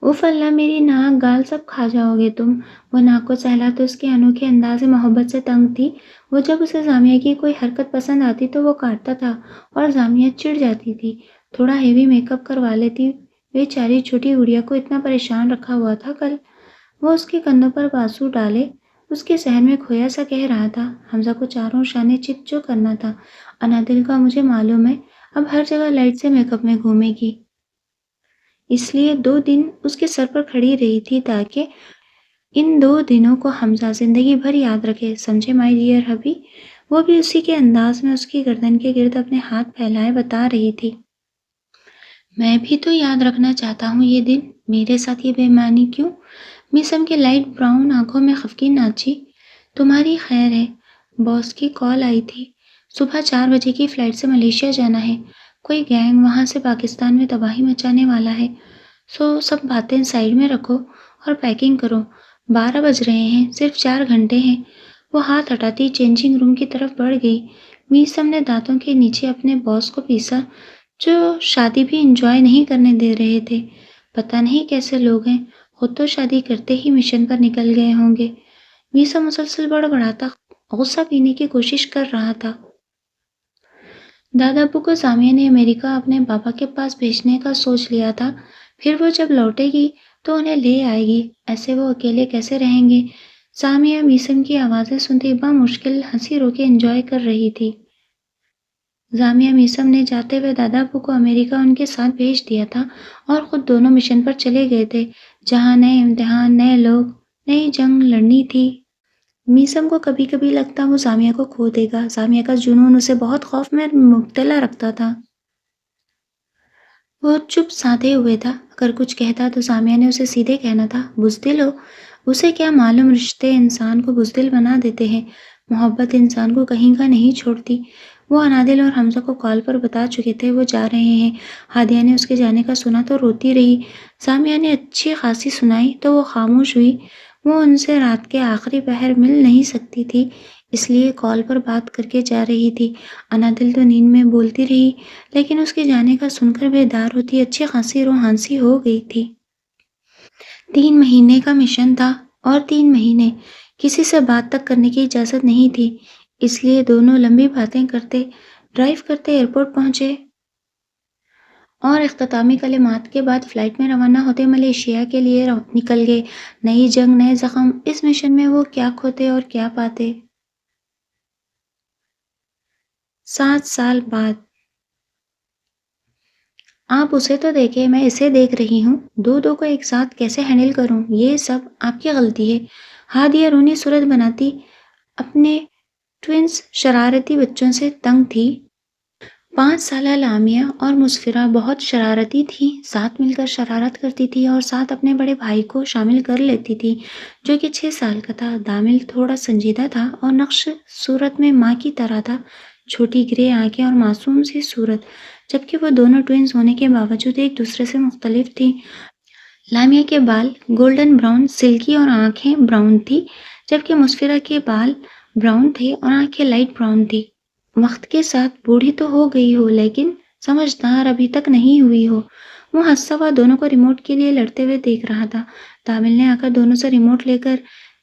اف اللہ، میری ناک گال سب کھا جاؤ گے تم۔ وہ ناک کو سہلاتے اس کے انوکھے انداز محبت سے تنگ تھی۔ وہ جب اسے جامعہ کی کوئی حرکت پسند آتی تو وہ کاٹتا تھا اور جامعہ چڑ جاتی تھی، تھوڑا ہیوی میک اپ کروا لیتی۔ بیچاری چھوٹی گڑیا کو اتنا پریشان رکھا ہوا تھا کل۔ وہ اس کے کندھوں پر بازو ڈالے اس کے ذہن میں کھویا سا کہہ رہا تھا، حمزہ کو چاروں شانے چت جو کرنا تھا، انادل کا مجھے معلوم ہے، اب ہر جگہ لائٹ سے میک اپ میں گھومے گی۔ اس لیے 2 دن اس کے سر پر کھڑی رہی تھی تاکہ ان 2 دنوں کو حمزہ زندگی بھر یاد رکھے، سمجھے مائی ڈیئر ہبی؟ وہ بھی اسی کے انداز میں اس کی گردن کے گرد اپنے ہاتھ پھیلائے بتا رہی تھی۔ میں بھی تو یاد رکھنا چاہتا ہوں یہ دن، میرے ساتھ یہ بے ایمانی کیوں؟ میسم کی لائٹ براؤن آنکھوں میں خفگی ناچی۔ تمہاری خیر ہے، باس کی کال آئی تھی، صبح 4 بجے کی فلائٹ سے ملیشیا جانا ہے، کوئی گینگ وہاں سے پاکستان میں تباہی مچانے والا ہے، سب باتیں سائڈ میں رکھو اور پیکنگ کرو، 12 بج رہے ہیں، صرف 4 گھنٹے ہیں۔ وہ ہاتھ ہٹاتی چینجنگ روم کی طرف بڑھ گئی۔ میسم نے دانتوں کے نیچے اپنے باس کو پیسا، جو شادی بھی انجوائے نہیں کرنے دے رہے تھے۔ پتہ نہیں کیسے لوگ ہیں، خود تو شادی کرتے ہی مشن پر نکل گئے ہوں گے۔ میسم مسلسل بڑبڑاتا غصہ پینے کی کوشش کر رہا تھا۔ دادا ابو کو جامعہ نے امریکہ اپنے بابا کے پاس بھیجنے کا سوچ لیا تھا، پھر وہ جب لوٹے گی تو انہیں لے آئے گی، ایسے وہ اکیلے کیسے رہیں گے؟ جامعہ میسم کی آوازیں سنتی بمشکل ہنسی روکے انجوائے کر رہی تھی۔ جامعہ میسم نے جاتے ہوئے دادا ابو کو امریکہ ان کے ساتھ بھیج دیا تھا اور خود دونوں مشن پر چلے گئے تھے، جہاں نئے امتحان، نئے لوگ، نئی جنگ لڑنی تھی۔ میسم کو کبھی کبھی لگتا وہ جامعہ کو کھو دے گا، جامعہ کا جنون اسے بہت خوف میں مبتلا رکھتا تھا۔ وہ چپ سادھے ہوئے تھا، اگر کچھ کہتا تو جامعہ نے اسے سیدھے کہنا تھا، بزدل ہو۔ اسے کیا معلوم رشتے انسان کو بزدل بنا دیتے ہیں، محبت انسان کو کہیں کا نہیں چھوڑتی۔ وہ انادل اور حمزہ کو کال پر بتا چکے تھے وہ جا رہے ہیں۔ ہادیہ نے اس کے جانے کا سنا تو روتی رہی۔ جامعہ نے اچھی خاصی سنائی تو وہ خاموش ہوئی۔ وہ ان سے رات کے آخری پہر مل نہیں سکتی تھی، اس لیے کال پر بات کر کے جا رہی تھی۔ انادل تو نیند میں بولتی رہی، لیکن اس کے جانے کا سن کر بیدار ہوتی اچھی خاصی روحانسی ہو گئی تھی۔ 3 مہینے کا مشن تھا اور 3 مہینے کسی سے بات تک کرنے کی اجازت نہیں تھی، اس لیے دونوں لمبی باتیں کرتے ڈرائیو کرتے ایئرپورٹ پہنچے اور اختتامی کلمات کے بعد فلائٹ میں روانہ ہوتے ملیشیا کے لیے نکل گئے۔ نئی جنگ، نئے زخم، اس مشن میں وہ کیا کھوتے اور کیا پاتے۔ 7 سال بعد۔ آپ اسے تو دیکھیں، میں اسے دیکھ رہی ہوں۔ دو کو ایک ساتھ کیسے ہینڈل کروں؟ یہ سب آپ کی غلطی ہے۔ ہادیہ رونی صورت بناتی اپنے ٹوئنز شرارتی بچوں سے تنگ تھی۔ 5 سالہ لامیا اور مسفرہ بہت شرارتی تھیں، ساتھ مل کر شرارت کرتی تھی اور ساتھ اپنے بڑے بھائی کو شامل کر لیتی تھی جو کہ 6 سال کا تھا۔ دامل تھوڑا سنجیدہ تھا اور نقش صورت میں ماں کی طرح تھا، چھوٹی گرے آنکھیں اور معصوم سی صورت، جبکہ وہ دونوں ٹوئنز ہونے کے باوجود ایک دوسرے سے مختلف تھیں۔ لامیا کے بال گولڈن براؤن سلکی اور آنکھیں براؤن تھی، جبکہ مسفرہ کے بال براؤن تھے اور آنکھیں لائٹ براؤن تھی۔ وقت کے ساتھ بوڑھی تو ہو گئی ہو لیکن سمجھدار ابھی تک نہیں ہوئی ہو۔ وہ ہنستا ہوا دونوں کو ریموٹ کے لیے لڑتے ہوئے دیکھ رہا تھا۔ تامل نے آ کر دونوں سے ریموٹ لے کر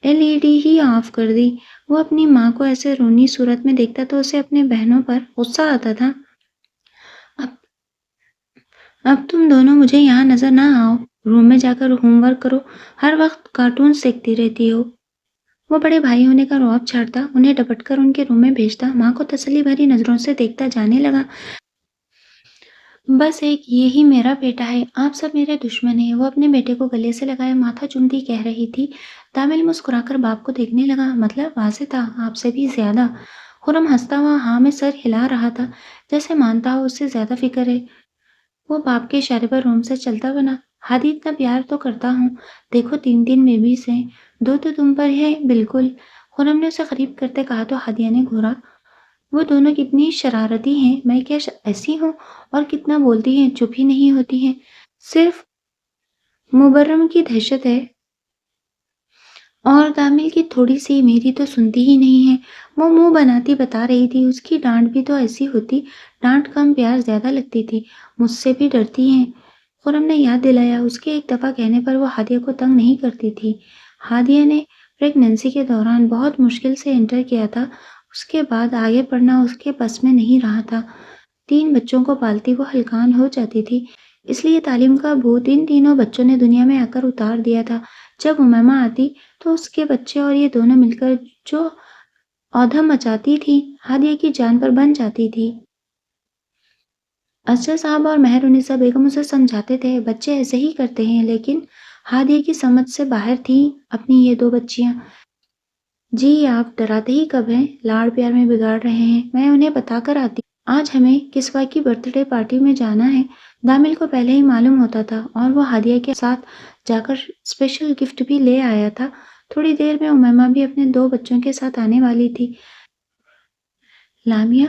LED ہی آف کر دی۔ وہ اپنی ماں کو ایسے رونی صورت میں دیکھتا تو اسے اپنے بہنوں پر غصہ آتا تھا۔ اب اب تم دونوں مجھے یہاں نظر نہ آؤ، روم میں جا کر ہوم ورک کرو، ہر وقت کارٹونز دیکھتی رہتی ہو۔ وہ بڑے بھائی ہونے کا رعب چھاڑتا، انہیں ڈپٹ کر ان کے روم میں بھیجتا، ماں کو تسلی بھری نظروں سے دیکھتا جانے لگا۔ بس ایک یہی میرا بیٹا ہے، آپ سب میرے دشمن ہیں۔ وہ اپنے بیٹے کو گلے سے لگائے ماتھا چومتی کہہ رہی تھی۔ تامل مسکرا کر باپ کو دیکھنے لگا، مطلب واضح تھا، آپ سے بھی زیادہ۔ خرم ہنستا ہوا ہاں میں سر ہلا رہا تھا، جیسے مانتا ہو اس سے زیادہ فکر ہے۔ وہ باپ کے اشارے پر روم سے چلتا بنا۔ ہادی اتنا پیار تو کرتا ہوں، دیکھو 3 بیبیز ہیں، 2 تو تم پر ہیں بالکل۔ خرم نے اسے قریب کرتے کہا تو ہادیہ نے گھورا، وہ دونوں کتنی شرارتی ہیں، میں کیا ایسی ہوں؟ اور کتنا بولتی ہیں، چپ ہی نہیں ہوتی ہیں، صرف مبرم کی دہشت ہے اور تامل کی تھوڑی سی، میری تو سنتی ہی نہیں ہے۔ وہ منہ بناتی بتا رہی تھی، اس کی ڈانٹ بھی تو ایسی ہوتی، ڈانٹ کم پیار زیادہ لگتی تھی، مجھ سے بھی ڈرتی ہیں۔ خرم نے یاد دلایا، اس کے ایک دفعہ کہنے پر وہ ہادیہ کو تنگ نہیں کرتی تھی۔ ہادیہ نے پریگننسی کے دوران بہت مشکل سے انٹر کیا تھا، اس کے بعد آگے پڑھنا اس کے بس میں نہیں رہا تھا۔ 3 بچوں کو پالتی وہ ہلکان ہو جاتی تھی، اس لیے تعلیم کا بھوت ان تینوں بچوں نے دنیا میں آ کر اتار دیا تھا۔ جب امیمہ آتی تو اس کے بچے اور یہ دونوں مل کر جو اودھم مچاتی تھی، ہادیہ کی جان پر بن جاتی تھی۔ اسجد صاحب اور مہر النساء بیگم اسے سمجھاتے تھے، بچے ایسے ہی کرتے ہیں، لیکن ہادیہ کی سمجھ سے باہر تھیں اپنی یہ 2 بچیاں۔ جی آپ ڈراتے ہی کب ہیں، لاڑ پیار میں بگاڑ رہے ہیں، میں انہیں بتا کر آتی ہوں۔ آج ہمیں کسوہ کی برتھ ڈے پارٹی میں جانا ہے۔ دامل کو پہلے ہی معلوم ہوتا تھا اور وہ ہادیہ کے ساتھ جا کر اسپیشل گفٹ بھی لے آیا تھا۔ تھوڑی دیر میں امیمہ بھی اپنے 2 بچوں کے ساتھ آنے والی تھی۔ لامیا،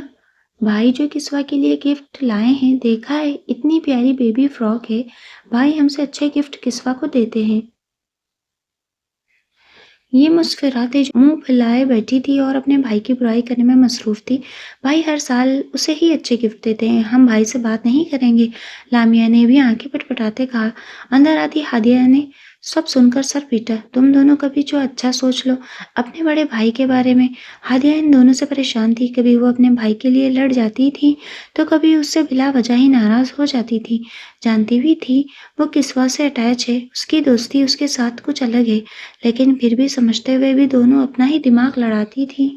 بھائی جو کسوہ کے لیے گفٹ لائے ہیں، دیکھا ہے، اتنی پیاری بیبی فراک ہے، بھائی ہم سے اچھے گفٹ کسوہ کو دیتے ہیں۔ یہ مسفرہ تیز منہ پھیلائے بیٹھی تھی اور اپنے بھائی کی برائی کرنے میں مصروف تھی۔ بھائی ہر سال اسے ہی اچھے گفٹ دیتے ہیں، ہم بھائی سے بات نہیں کریں گے؟ لامیا نے بھی آنکھیں پٹپٹاتے کہا۔ اندر آتی ہادیہ نے سب سن کر سر پیٹا، تم دونوں کبھی جو اچھا سوچ لو اپنے بڑے بھائی کے بارے میں۔ ہادیہ ان دونوں سے پریشان تھی، کبھی وہ اپنے بھائی کے لیے لڑ جاتی تھی تو کبھی اس سے بلا وجہ ہی ناراض ہو جاتی تھی۔ جانتی بھی تھی وہ کسوہ سے اٹیچ ہے، اس کی دوستی اس کے ساتھ کچھ الگ ہے، لیکن پھر بھی سمجھتے ہوئے بھی دونوں اپنا ہی دماغ لڑاتی تھی۔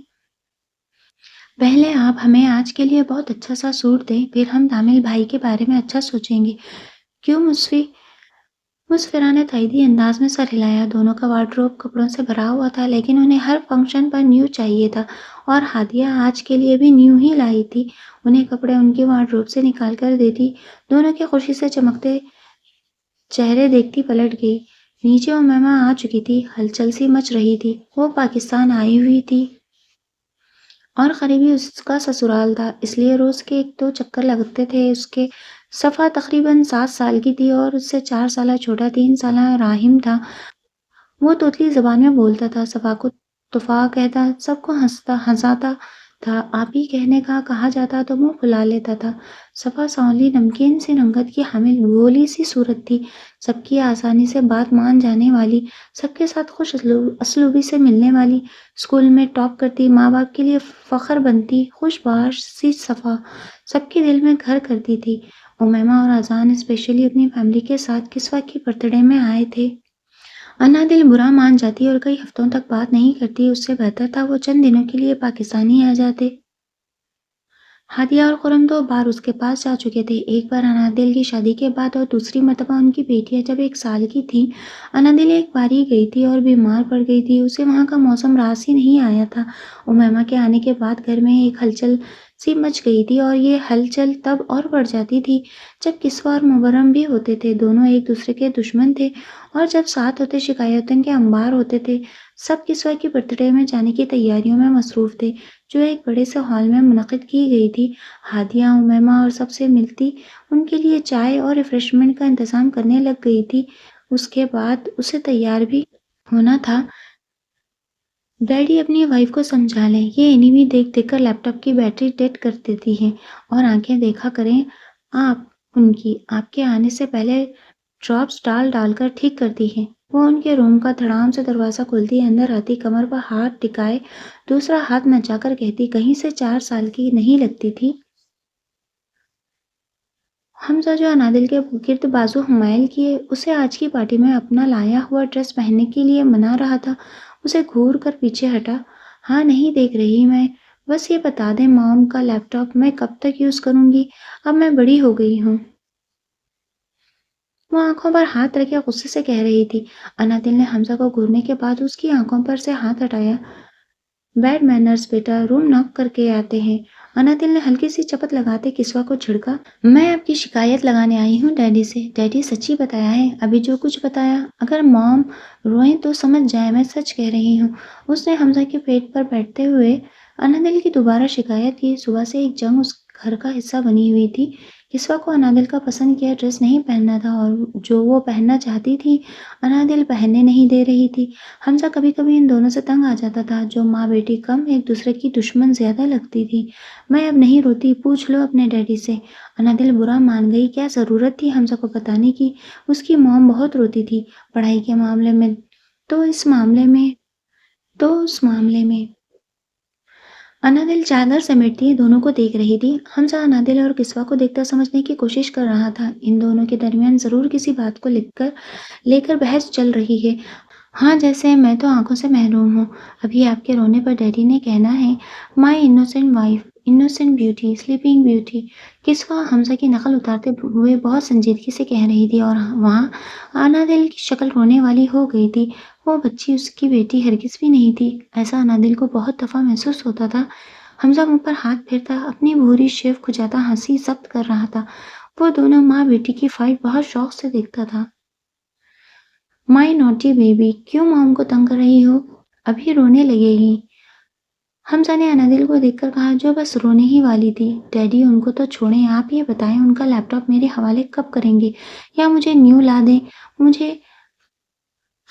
پہلے آپ ہمیں آج کے لیے بہت اچھا سا سوٹ دیں، پھر ہم تامل بھائی کے بارے میں اچھا سوچیں گے، کیوں مسفرہ نے تائیدی انداز میں سر ہلایا۔ دونوں کا وارڈروب کپڑوں سے بھرا ہوا تھا، لیکن انہیں ہر فنکشن پر نیو چاہیے تھا اور ہادیہ آج کے لیے بھی نیو ہی لائی تھی۔ انہیں کپڑے ان کی وارڈروب سے نکال کر دیتی، دونوں کے خوشی سے چمکتے چہرے دیکھتی پلٹ گئی۔ نیچے امیمہ آ چکی تھی، ہلچل سی مچ رہی تھی، وہ پاکستان آئی ہوئی تھی اور قریبی اس کا سسرال تھا، اس لیے روز کے 1-2 چکر لگتے تھے۔ اس کے صفحہ تقریباً 7 سال کی تھی اور اس سے 4 سالہ چھوٹا 3 سالہ راہم تھا۔ وہ توتلی زبان میں بولتا تھا، صفا کو طفا کہتا، سب کو ہنساتا تھا، آپ ہی کہنے کا کہا جاتا تو منہ پھلا لیتا تھا۔ صفا سانولی نمکین سی رنگت کی حامل گولی سی صورت تھی، سب کی آسانی سے بات مان جانے والی، سب کے ساتھ خوش اسلوبی سے ملنے والی، اسکول میں ٹاپ کرتی، ماں باپ کے لیے فخر بنتی، خوش باش سی صفا سب کے دل میں گھر کرتی تھی۔ امیمہ اور اذان اسپیشلی اپنی فیملی کے ساتھ کسوہ کی برتھ ڈے میں آئے تھے۔ انادل برا مان جاتی اور کئی ہفتوں تک بات نہیں کرتی، اس سے بہتر تھا وہ چند دنوں کے لیے پاکستانی آ جاتے۔ ہادیہ اور خرم 2 بار اس کے پاس جا چکے تھے، ایک بار انادل کی شادی کے بعد اور دوسری مرتبہ ان کی بیٹیاں جب 1 سال کی تھیں۔ انادل ایک بار ہی گئی تھی اور بیمار پڑ گئی تھی، اسے وہاں کا موسم راس ہی نہیں آیا تھا۔ امیمہ کے آنے کے بعد گھر میں ایک ہلچل سی مچ گئی تھی، اور یہ ہلچل تب اور بڑھ جاتی تھی جب کسوہ اور مبرم بھی ہوتے تھے، دونوں ایک دوسرے کے دشمن تھے، اور جب ساتھ ہوتے شکایتوں کے انبار ہوتے تھے۔ سب کسوہ کی برتھ ڈے میں جانے کی تیاریوں میں مصروف تھے، جو ایک بڑے سے ہال میں منعقد کی گئی تھی۔ ہادیہ امیمہ اور سب سے ملتی، ان کے لیے چائے اور ریفریشمنٹ کا انتظام کرنے لگ گئی تھی۔ اس کے بعد اسے تیار بھی ہونا تھا۔ ڈیڈی اپنی وائف کو سمجھا لیں، یہ اینیمی دیکھ دیکھ کر لیپ ٹاپ کی بیٹری ڈیڈ کر دیتی ہیں اور آنکھیں دیکھا کریں آپ ان کی، آپ کے آنے سے پہلے ڈراپس ڈال ڈال کر ٹھیک کرتی ہیں۔ وہ ان کے روم کا دھڑام سے دروازہ کھولتی، اندر آتی، کمر پر ہاتھ ٹکائے دوسرا ہاتھ نچا کر کہتی، کہیں سے 4 سال کی نہیں لگتی تھی۔ حمزہ جو انادل کے گرد بازو حمائل کیے اسے آج کی پارٹی میں اپنا لایا ہوا ڈریس پہننے کے لیے منا رہا تھا، اسے گھور کر پیچھے ہٹا۔ ہاں نہیں دیکھ رہی میں، بس یہ بتا دیں مام کا لیپ ٹاپ میں کب تک یوز کروں گی، اب میں بڑی ہو گئی ہوں۔ وہ آنکھوں پر ہاتھ رکھے غصے سے کہہ رہی تھی۔ انادل نے حمزہ کو گھورنے کے بعد اس کی آنکھوں پر سے ہاتھ ہٹایا۔ بیڈ مینرز بیٹا، روم ناک کر کے آتے ہیں۔ انادل نے ہلکی سی چپت لگاتے کسوہ کو جھڑکا۔ میں آپ کی شکایت لگانے آئی ہوں ڈیڈی سے۔ ڈیڈی سچی بتایا ہے، ابھی جو کچھ بتایا، اگر مام روئیں تو سمجھ جائیں میں سچ کہہ رہی ہوں۔ اس نے حمزہ کے پیٹ پر بیٹھتے ہوئے انادل کی دوبارہ شکایت کی۔ صبح سے ایک جنگ اس گھر کا حصہ بنی ہوئی تھی۔ کسوہ کو انادل کا پسند کیا ڈریس نہیں پہننا تھا، اور جو وہ پہننا چاہتی تھی انادل پہننے نہیں دے رہی تھی۔ حمزہ کبھی کبھی ان دونوں سے تنگ آ جاتا تھا، جو ماں بیٹی کم ایک دوسرے کی دشمن زیادہ لگتی تھی۔ میں اب نہیں روتی، پوچھ لو اپنے ڈیڈی سے۔ انادل برا مان گئی، کیا ضرورت تھی حمزہ کو بتانے کی؟ اس کی موم بہت روتی تھی، پڑھائی کے معاملے میں تو اس معاملے میں انادل چادر سمیٹتی دونوں کو دیکھ رہی تھی۔ حمزہ انادل اور کسوہ کو دیکھتا سمجھنے کی کوشش کر رہا تھا، ان دونوں کے درمیان ضرور کسی بات کو لے کر بحث چل رہی ہے۔ ہاں جیسے میں تو آنکھوں سے محروم ہوں، ابھی آپ کے رونے پر ڈیڈی نے کہنا ہے، my innocent wife, innocent beauty, sleeping beauty. Kiswa Hamza کی نقل اتارتے ہوئے بہت سنجیدگی سے کہہ رہی تھی، اور وہاں انادل کی شکل رونے والی ہو گئی تھی۔ وہ بچی اس کی بیٹی ہرگز بھی نہیں تھی، ایسا انادل کو بہت دفعہ محسوس ہوتا تھا۔ حمزہ منہ پر ہاتھ پھیرتا، اپنی بھوری شیو کھجاتا ہنسی ضبط کر رہا تھا۔ وہ دونوں ماں بیٹی کی فائٹ بہت شوق سے دیکھتا تھا۔ مائی نوٹی بیبی، کیوں مام کو تنگ کر رہی ہو؟ ابھی رونے لگے گی۔ حمزہ نے انادل کو دیکھ کر کہا، جو بس رونے ہی والی تھی۔ ڈیڈی ان کو تو چھوڑیں، آپ یہ بتائیں ان کا لیپ ٹاپ میرے حوالے کب کریں گے، یا مجھے نیو لا دیں؟ مجھے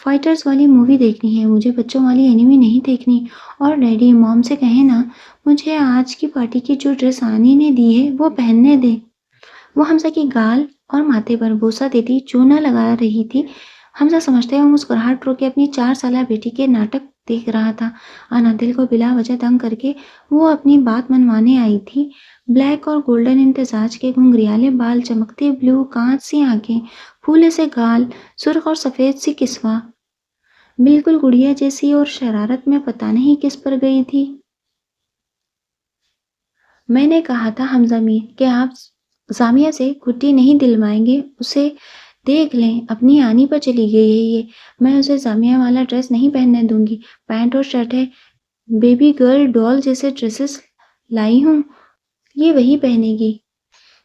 فائٹرز والی مووی دیکھنی ہے، مجھے بچوں والی اینیمی نہیں دیکھنی۔ اور ڈیڈی مام سے کہیں نا، مجھے آج کی پارٹی کی جو ڈریس آنی نے دی ہے وہ پہننے دیں۔ وہ حمزہ کی گال اور ماتھے پر بوسہ دیتی چونا لگا رہی تھی۔ حمزہ سمجھتے ہوئے مسکراہٹ روکے اپنی 4 سالہ بیٹی کے ناٹک دیکھ رہا تھا۔ انادل کو بلا وجہ تنگ کر کے وہ اپنی بات منوانے آئی تھی۔ بلیک اور گولڈن امتزاج کے گھنگریالے بال، چمکتے بلو کانچ سی آنکھیں، پھولے سے گال، سرخ اور سفید سی کسوہ، بالکل گڑیا جیسی، اور شرارت میں پتہ نہیں کس پر گئی تھی۔ میں نے کہا تھا حمزہ میر کہ آپ زامیہ سے گھٹی نہیں دلوائیں گے، اسے دیکھ لیں، اپنی آنی پر چلی گئی ہے یہ۔ میں اسے زامیہ والا ڈریس نہیں پہننے دوں گی، پینٹ اور شرٹ ہے، بیبی گرل ڈال جیسے ڈریسز لائی ہوں، یہ وہی پہنے گی۔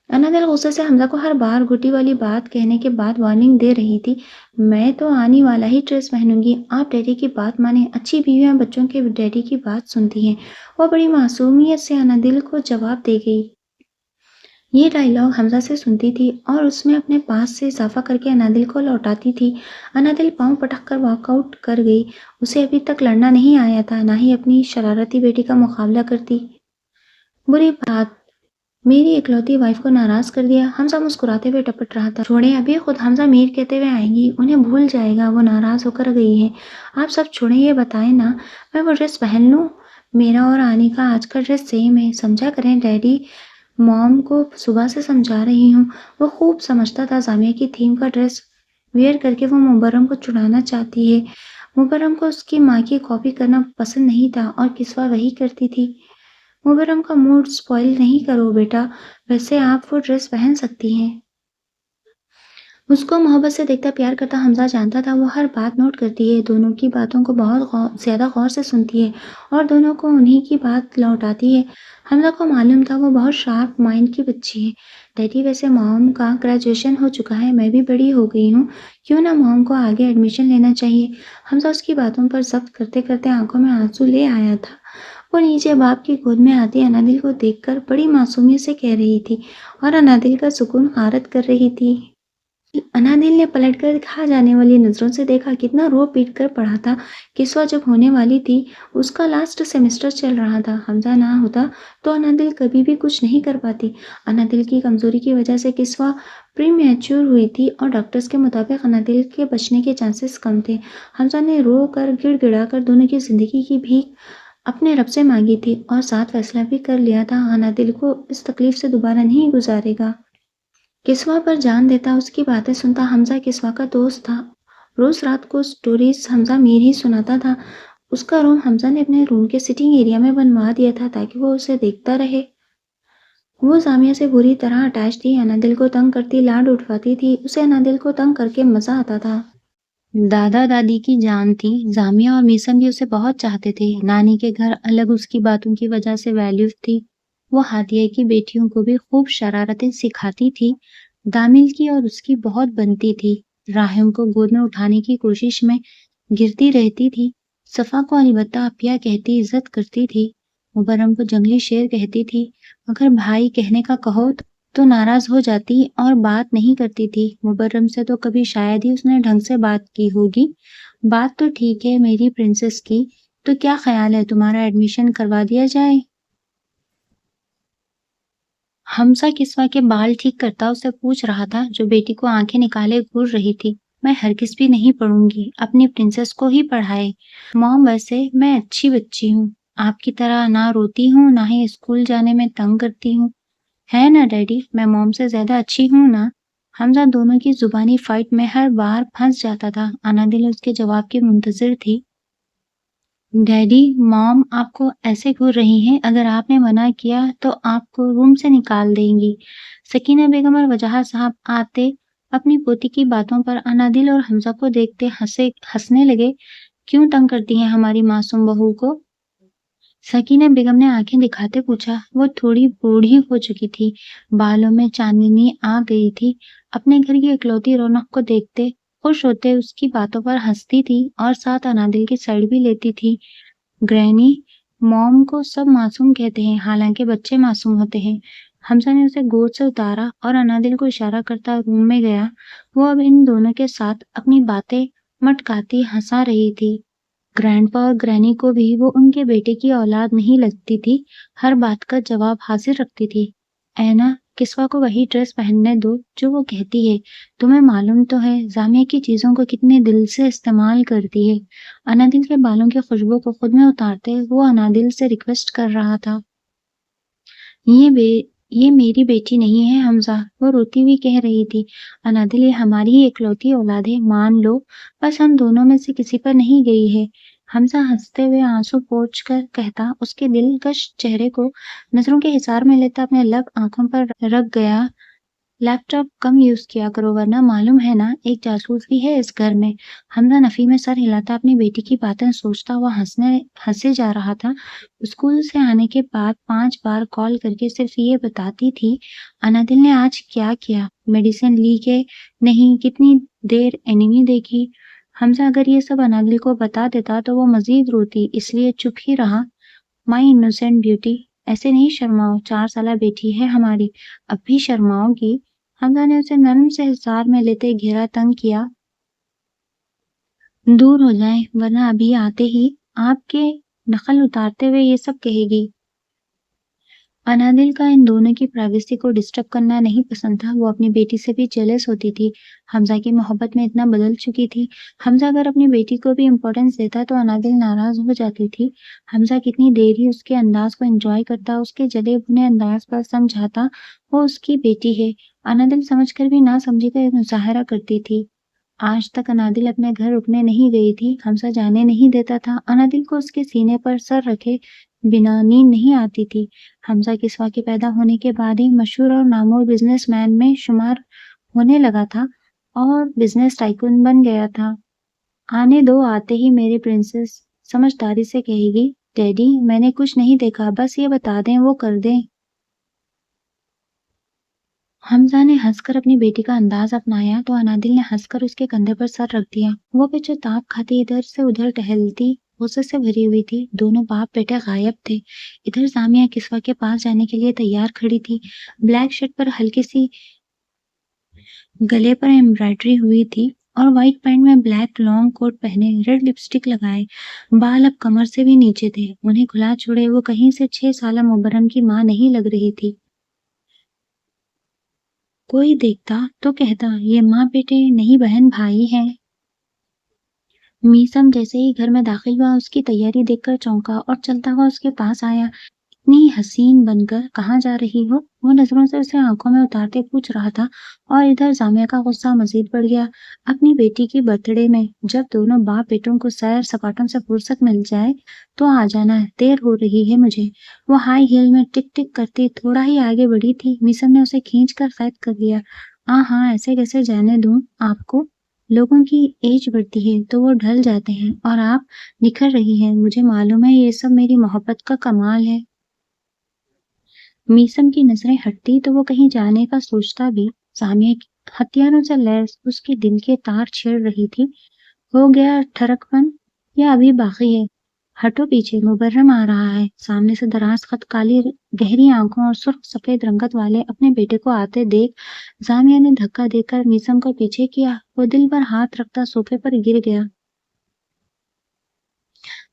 انادل غصے سے حمزہ کو ہر بار گھٹی والی بات کہنے کے بعد وارننگ دے رہی تھی، میں تو آنی والا ہی ڈریس پہنوں گی، آپ ڈیڈی کی بات مانیں، اچھی بیویاں بچوں کے ڈیڈی کی بات سنتی ہیں۔ وہ بڑی معصومیت سے انادل کو جواب دے گئی، یہ ڈائلاگ حمزہ سے سنتی تھی اور اس میں اپنے پاس سے اضافہ کر کے انادل کو لوٹاتی تھی۔ انادل پاؤں پٹک کر واک آؤٹ کر گئی۔ اسے ابھی تک لڑنا نہیں آیا تھا، نہ ہی اپنی شرارتی بیٹی کا مقابلہ کرتی۔ بری بات، میری اکلوتی وائف کو ناراض کر دیا، حمزہ مسکراتے ہوئے ٹپٹ رہا تھا۔ چھوڑیں، ابھی خود حمزہ میر کہتے ہوئے آئیں گی، انہیں بھول جائے گا، وہ ناراض ہو کر گئی ہے۔ آپ سب چھوڑیں، یہ بتائیں نا، میں وہ ڈریس پہن لوں؟ میرا اور آنی کا آج کا ڈریس سیم ہے، سمجھا کریں ڈیڈی، موم کو صبح سے سمجھا رہی ہوں۔ وہ خوب سمجھتا تھا زامیہ کی تھیم کا ڈریس ویئر کر کے وہ مبرم کو چڑھانا چاہتی ہے۔ مبرم کو اس کی ماں کی کاپی کرنا پسند نہیں تھا اور کسوہ وہی کرتی تھی۔ مبرم کا موڈ سپوائل نہیں کرو بیٹا، ویسے آپ وہ ڈریس پہن سکتی ہیں۔ اس کو محبت سے دیکھتا پیار کرتا حمزہ جانتا تھا، وہ ہر بات نوٹ کرتی ہے، دونوں کی باتوں کو بہت زیادہ غور سے سنتی ہے اور دونوں کو انہی کی بات لوٹاتی ہے۔ حمزہ کو معلوم تھا وہ بہت شارپ مائنڈ کی بچی ہے۔ ڈیڈی، ویسے موم کا گریجویشن ہو چکا ہے، میں بھی بڑی ہو گئی ہوں، کیوں نہ موم کو آگے ایڈمیشن لینا چاہیے؟ حمزہ اس کی باتوں پر ضبط کرتے کرتے آنکھوں میں آنسو لے آیا تھا۔ وہ نیچے باپ کی گود میں آتی انادل کو دیکھ کر بڑی معصومیت سے کہہ رہی تھی اور انادل کا سکون غارت کر رہی تھی۔ انادل نے پلٹ کر کھا جانے والی نظروں سے دیکھا، کتنا رو پیٹ کر پڑھا تھا۔ کسوہ جب ہونے والی تھی، اس کا لاسٹ سیمسٹر چل رہا تھا۔ حمزہ نہ ہوتا تو انادل کبھی بھی کچھ نہیں کر پاتی۔ انادل کی کمزوری کی وجہ سے کسوہ پری میچور ہوئی تھی اور ڈاکٹرز کے مطابق انادل کے بچنے کے چانسز کم تھے۔ حمزہ نے رو کر گڑ گڑا کر دونوں کی زندگی کی بھیک اپنے رب سے مانگی تھی اور ساتھ فیصلہ بھی کر لیا تھا، انادل کو اس تکلیف سے دوبارہ نہیں گزارے گا۔ کسوہ پر جان دیتا، اس کی باتیں سنتا۔ حمزہ کسوہ کا دوست تھا، روز رات کو سٹوریز حمزہ میر ہی سناتا تھا۔ اس کا روم حمزہ نے اپنے روم کے سٹنگ ایریا میں بنوا دیا تھا تاکہ وہ اسے دیکھتا رہے۔ وہ زامیہ سے بری طرح اٹیچ تھی، انادل کو تنگ کرتی، لاڈ اٹھواتی تھی، اسے انادل کو تنگ کر کے مزہ آتا تھا۔ دادا دادی کی جان تھی، زامیہ اور میسم بھی اسے بہت چاہتے تھے۔ نانی کے گھر الگ اس کی باتوں کی وجہ سے ویلیو تھی۔ وہ ہادیہ کی بیٹیوں کو بھی خوب شرارتیں سکھاتی تھی۔ دامل کی اور اس کی بہت بنتی تھی۔ راہم کو گود میں اٹھانے کی کوشش میں گرتی رہتی تھی۔ صفا کو البتہ اپیا کہتی عزت کرتی تھی۔ مبرم کو جنگلی شیر کہتی تھی۔ اگر بھائی کہنے کا کہو تو ناراض ہو جاتی اور بات نہیں کرتی تھی۔ مبرم سے تو کبھی شاید ہی اس نے ڈھنگ سے بات کی ہوگی۔ بات تو ٹھیک ہے میری پرنسس کی، تو کیا خیال ہے تمہارا ایڈمیشن کروا دیا جائے؟ حمزہ کسوہ کے بال ٹھیک کرتا اسے پوچھ رہا تھا، جو بیٹی کو آنکھیں نکالے گھور رہی تھی۔ میں ہرگز بھی نہیں پڑھوں گی، اپنی پرنسس کو ہی پڑھائے۔ موم، ویسے میں اچھی بچی ہوں، آپ کی طرح نہ روتی ہوں نہ ہی اسکول جانے میں تنگ کرتی ہوں، ہے نا ڈیڈی؟ میں موم سے زیادہ اچھی ہوں نا؟ حمزہ دونوں کی زبانی فائٹ میں ہر بار پھنس جاتا تھا۔ انادل اس کے جواب کی منتظر تھی۔ ڈیڈی، موم آپ کو ایسے گھور رہی ہیں، اگر آپ نے منع کیا تو آپ کو روم سے نکال دیں گی۔ سکینہ بیگم اور وجاہت صاحب آتے اپنی پوتی کی باتوں پر انادل اور حمزہ کو دیکھتے ہنسنے لگے۔ کیوں تنگ کرتی ہیں ہماری معصوم بہو کو؟ سکینہ بیگم نے آنکھیں دکھاتے پوچھا۔ وہ تھوڑی بوڑھی ہو چکی تھی، بالوں میں چاندنی آ گئی تھی۔ اپنے گھر کی اکلوتی رونق کو دیکھتے خوش ہوتے اس کی باتوں پر ہنستی تھی اور ساتھ انادل کی سائڈ بھی لیتی تھی۔ گرینی، موم کو سب معصوم کہتے ہیں، حالانکہ بچے معصوم ہوتے ہیں۔ حمزہ نے اسے گود سے اتارا اور انادل کو اشارہ کرتا روم میں گیا۔ وہ اب ان دونوں کے ساتھ اپنی باتیں مٹکاتی ہنسا رہی تھی۔ گرینڈ پا اور گرینی کو بھی وہ ان کے بیٹے کی اولاد نہیں لگتی تھی، ہر بات کا جواب حاضر رکھتی تھی۔ اینا، کسوہ کو وہی ڈریس پہننے دو جو وہ کہتی ہے، تمہیں معلوم تو ہے زامیہ کی چیزوں کو کتنے دل سے استعمال کرتی ہے۔ انادل کے بالوں کی خوشبو کو خود میں اتارتے وہ انادل سے ریکویسٹ کر رہا تھا۔ یہ میری بیٹی نہیں ہے حمزہ، وہ روتی ہوئی کہہ رہی تھی۔ انادل، یہ ہماری ہی اکلوتی اولاد ہے، مان لو، بس ہم دونوں میں سے کسی پر نہیں گئی ہے۔ حمزہ ہنستے ہوئے آنسو پوچھ کر کہتا، اس کے دلکش چہرے کو نظروں کے حصار میں لیتا اپنے لب آنکھوں پر رکھ گیا۔ لیپ ٹاپ کم یوز کیا کرو، ورنہ معلوم ہے نا ایک جاسوس بھی ہے اس گھر میں۔ حمزہ نفی میں سر ہلاتا اپنی بیٹی کی باتیں سوچتا ہوا ہنسے جا رہا تھا۔ اسکول سے آنے کے بعد 5 بار کال کر کے صرف یہ بتاتی تھی، انادل نے آج کیا کیا، میڈیسن لی کہ نہیں، کتنی دیر اینیمی دیکھی۔ حمزہ اگر یہ سب انادل کو بتا دیتا تو وہ مزید روتی، اس لیے چپ ہی رہا۔ مائی انوسینٹ بیوٹی، ایسے نہیں شرماؤ، 4 سالہ بیٹی ہے ہماری، اب بھی شرماؤ گی؟ حمزہ نے اسے نرم سے حصار میں لیتے گھیرا تنگ کیا۔ دور ہو جائیں ورنہ ابھی آتے ہی آپ کے نقل اتارتے ہوئے یہ سب کہے گی۔ انادل کا ان دونوں کی پرائیویسی کو ڈسٹرب کرنا نہیں پسند تھا، وہ اپنی بیٹی سے بھی جیلس ہوتی تھی، حمزہ کی محبت میں اتنا بدل چکی تھی۔ حمزہ اگر اپنی بیٹی کو بھی امپورٹنس دیتا تو انادل ناراض ہو جاتی تھی۔ حمزہ کتنی دیر ہی اس کے انداز کو انجوائے کرتا، اس کے جلے بھنے انداز پر سمجھاتا وہ اس کی بیٹی ہے۔ انادل سمجھ کر بھی نہ سمجھی کا مظاہرہ کرتی تھی۔ آج تک انادل اپنے گھر رکنے نہیں گئی تھی، حمزہ جانے نہیں دیتا تھا۔ انادل کو اس کے سینے پر سر رکھے بنا نیند نہیں آتی تھی۔ حمزہ کسوہ کے پیدا ہونے کے بعد ہی مشہور اور نامور بزنس مین میں شمار ہونے لگا تھا اور بزنس ٹائکون بن گیا تھا۔ آنے دو، آتے ہی میری پرنسس سمجھداری سے کہے گی، ڈیڈی میں نے کچھ نہیں دیکھا، بس یہ بتا دیں وہ کر دیں۔ حمزہ نے ہنس کر اپنی بیٹی کا انداز اپنایا تو انادل نے ہنس کر اس کے کندھے پر سر رکھ دیا۔ وہ بچے تاپ کھاتی ادھر سے ادھر ٹہلتی غصے سے بھری ہوئی تھی۔ دونوں باپ بیٹے غائب تھے۔ ادھر سامیہ کسوہ کے پاس جانے کے لیے تیار کھڑی تھی۔ بلیک شرٹ پر ہلکی سی گلے پر ایمبرائڈری ہوئی تھی اور وائٹ پینٹ میں بلیک لانگ کوٹ پہنے، ریڈ لپسٹک لگائے، بال اب کمر سے بھی نیچے تھے۔ انہیں کھلا چھوڑے وہ کہیں سے 6 سالہ مبرم کی ماں نہیں لگ رہی تھی۔ کوئی دیکھتا تو کہتا یہ ماں بیٹے نہیں بہن بھائی ہیں۔ میسم جیسے ہی گھر میں داخل ہوا اس کی تیاری دیکھ کر چونکا اور چلتا ہوا اس کے پاس آیا۔ اتنی حسین بن کر کہاں جا رہی ہو؟ وہ نظروں سے اسے آنکھوں میں اتارتے پوچھ رہا تھا اور ادھر زامیہ کا غصہ مزید بڑھ گیا۔ اپنی بیٹی کی برتھ ڈے میں جب دونوں باپ بیٹوں کو سیر سپاٹوں سے فرصت مل جائے تو آ جانا، دیر ہو رہی ہے مجھے۔ وہ ہائی ہیل میں ٹک ٹک کرتی تھوڑا ہی آگے بڑھی تھی، میسم نے اسے کھینچ کر قید کر لیا۔ ہاں ایسے کیسے جانے دوں آپ کو؟ لوگوں کی ایج بڑھتی ہے تو وہ ڈھل جاتے ہیں اور آپ نکھر رہی ہیں، مجھے معلوم ہے یہ سب میری محبت کا کمال ہے۔ میسم کی نظریں ہٹتی تو وہ کہیں جانے کا سوچتا بھی۔ سامیہ ہتھیاروں سے لیس اس کے دل کے تار چھیڑ رہی تھی۔ ہو گیا ٹھڑک پن یا ابھی باقی ہے؟ ہٹو پیچھے، مبرم آ رہا ہے۔ سامنے سے دراز قد کالی گہری آنکھوں اور سرخ سفید رنگت والے اپنے بیٹے کو آتے دیکھ زامیہ نے دھکا دے کر میسم کو پیچھے کیا۔ وہ دل پر ہاتھ رکھتا صوفے پر گر گیا۔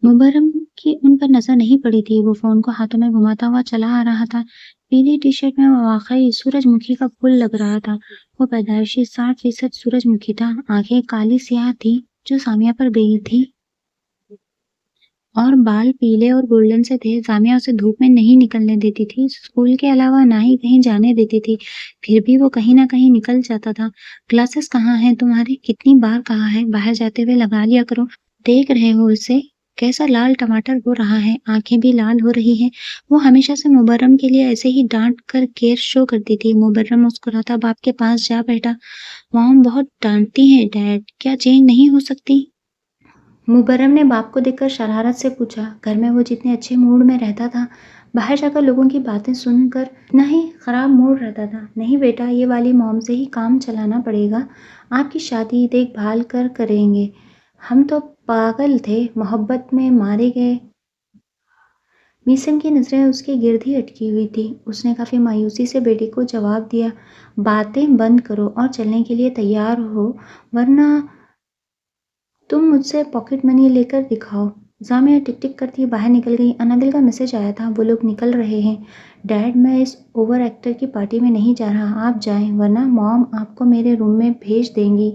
مبرم کی ان پر نظر نہیں پڑی تھی، وہ فون کو ہاتھوں میں گھماتا ہوا چلا آ رہا تھا۔ پیلی ٹی شرٹ میں وہ واقعی سورج مکھی کا پھول لگ رہا تھا۔ وہ پیدائشی 60% سورج مکھی تھا۔ آنکھیں کالی سیاہ تھی جو سامیہ پر گئی تھی اور بال پیلے اور گولڈن سے تھے۔ سامیہ اسے دھوپ میں نہیں نکلنے دیتی تھی، اسکول کے علاوہ نہ ہی کہیں جانے دیتی تھی، پھر بھی وہ کہیں نہ کہیں نکل جاتا تھا۔ گلاسز کہاں ہیں تمہارے؟ کتنی بار کہا ہے باہر جاتے ہوئے لگا لیا کرو۔ دیکھ رہے ہو اسے کیسا لال ٹماٹر ہو رہا ہے، آنکھیں بھی لال ہو رہی ہیں۔ وہ ہمیشہ سے مبرم کے لیے ایسے ہی ڈانٹ کر کیئر شو کرتی تھی۔ مبرم مسکراتا باپ کے پاس جا بیٹھا۔ مام بہت ڈانٹتی ہیں ڈیڈ، کیا چینج نہیں ہو سکتی؟ مبرم نے باپ کو دیکھ کر شرارت سے پوچھا۔ گھر میں وہ جتنے اچھے موڈ میں رہتا تھا، باہر جا کر لوگوں کی باتیں سن کر اتنا ہی خراب موڈ رہتا تھا۔ نہیں بیٹا، یہ والی موم سے ہی کام چلانا پڑے گا، آپ کی شادی دیکھ بھال کر کریں گے، ہم تو پاگل تھے، محبت میں مارے گئے۔ میسم کی نظریں اس کے گرد ہی اٹکی ہوئی تھی۔ اس نے کافی مایوسی سے بیٹی کو جواب دیا، باتیں بند کرو اور چلنے کے لیے تیار ہو ورنہ تم مجھ سے پاکٹ منی لے کر دکھاؤ۔ زامیہ ٹک ٹک کرتی باہر نکل گئی۔ انادل کا میسج آیا تھا، وہ لوگ نکل رہے ہیں۔ ڈیڈ میں اس اوور ایکٹر کی پارٹی میں نہیں جا رہا، آپ جائیں ورنہ مام آپ کو میرے روم میں بھیج دیں گی۔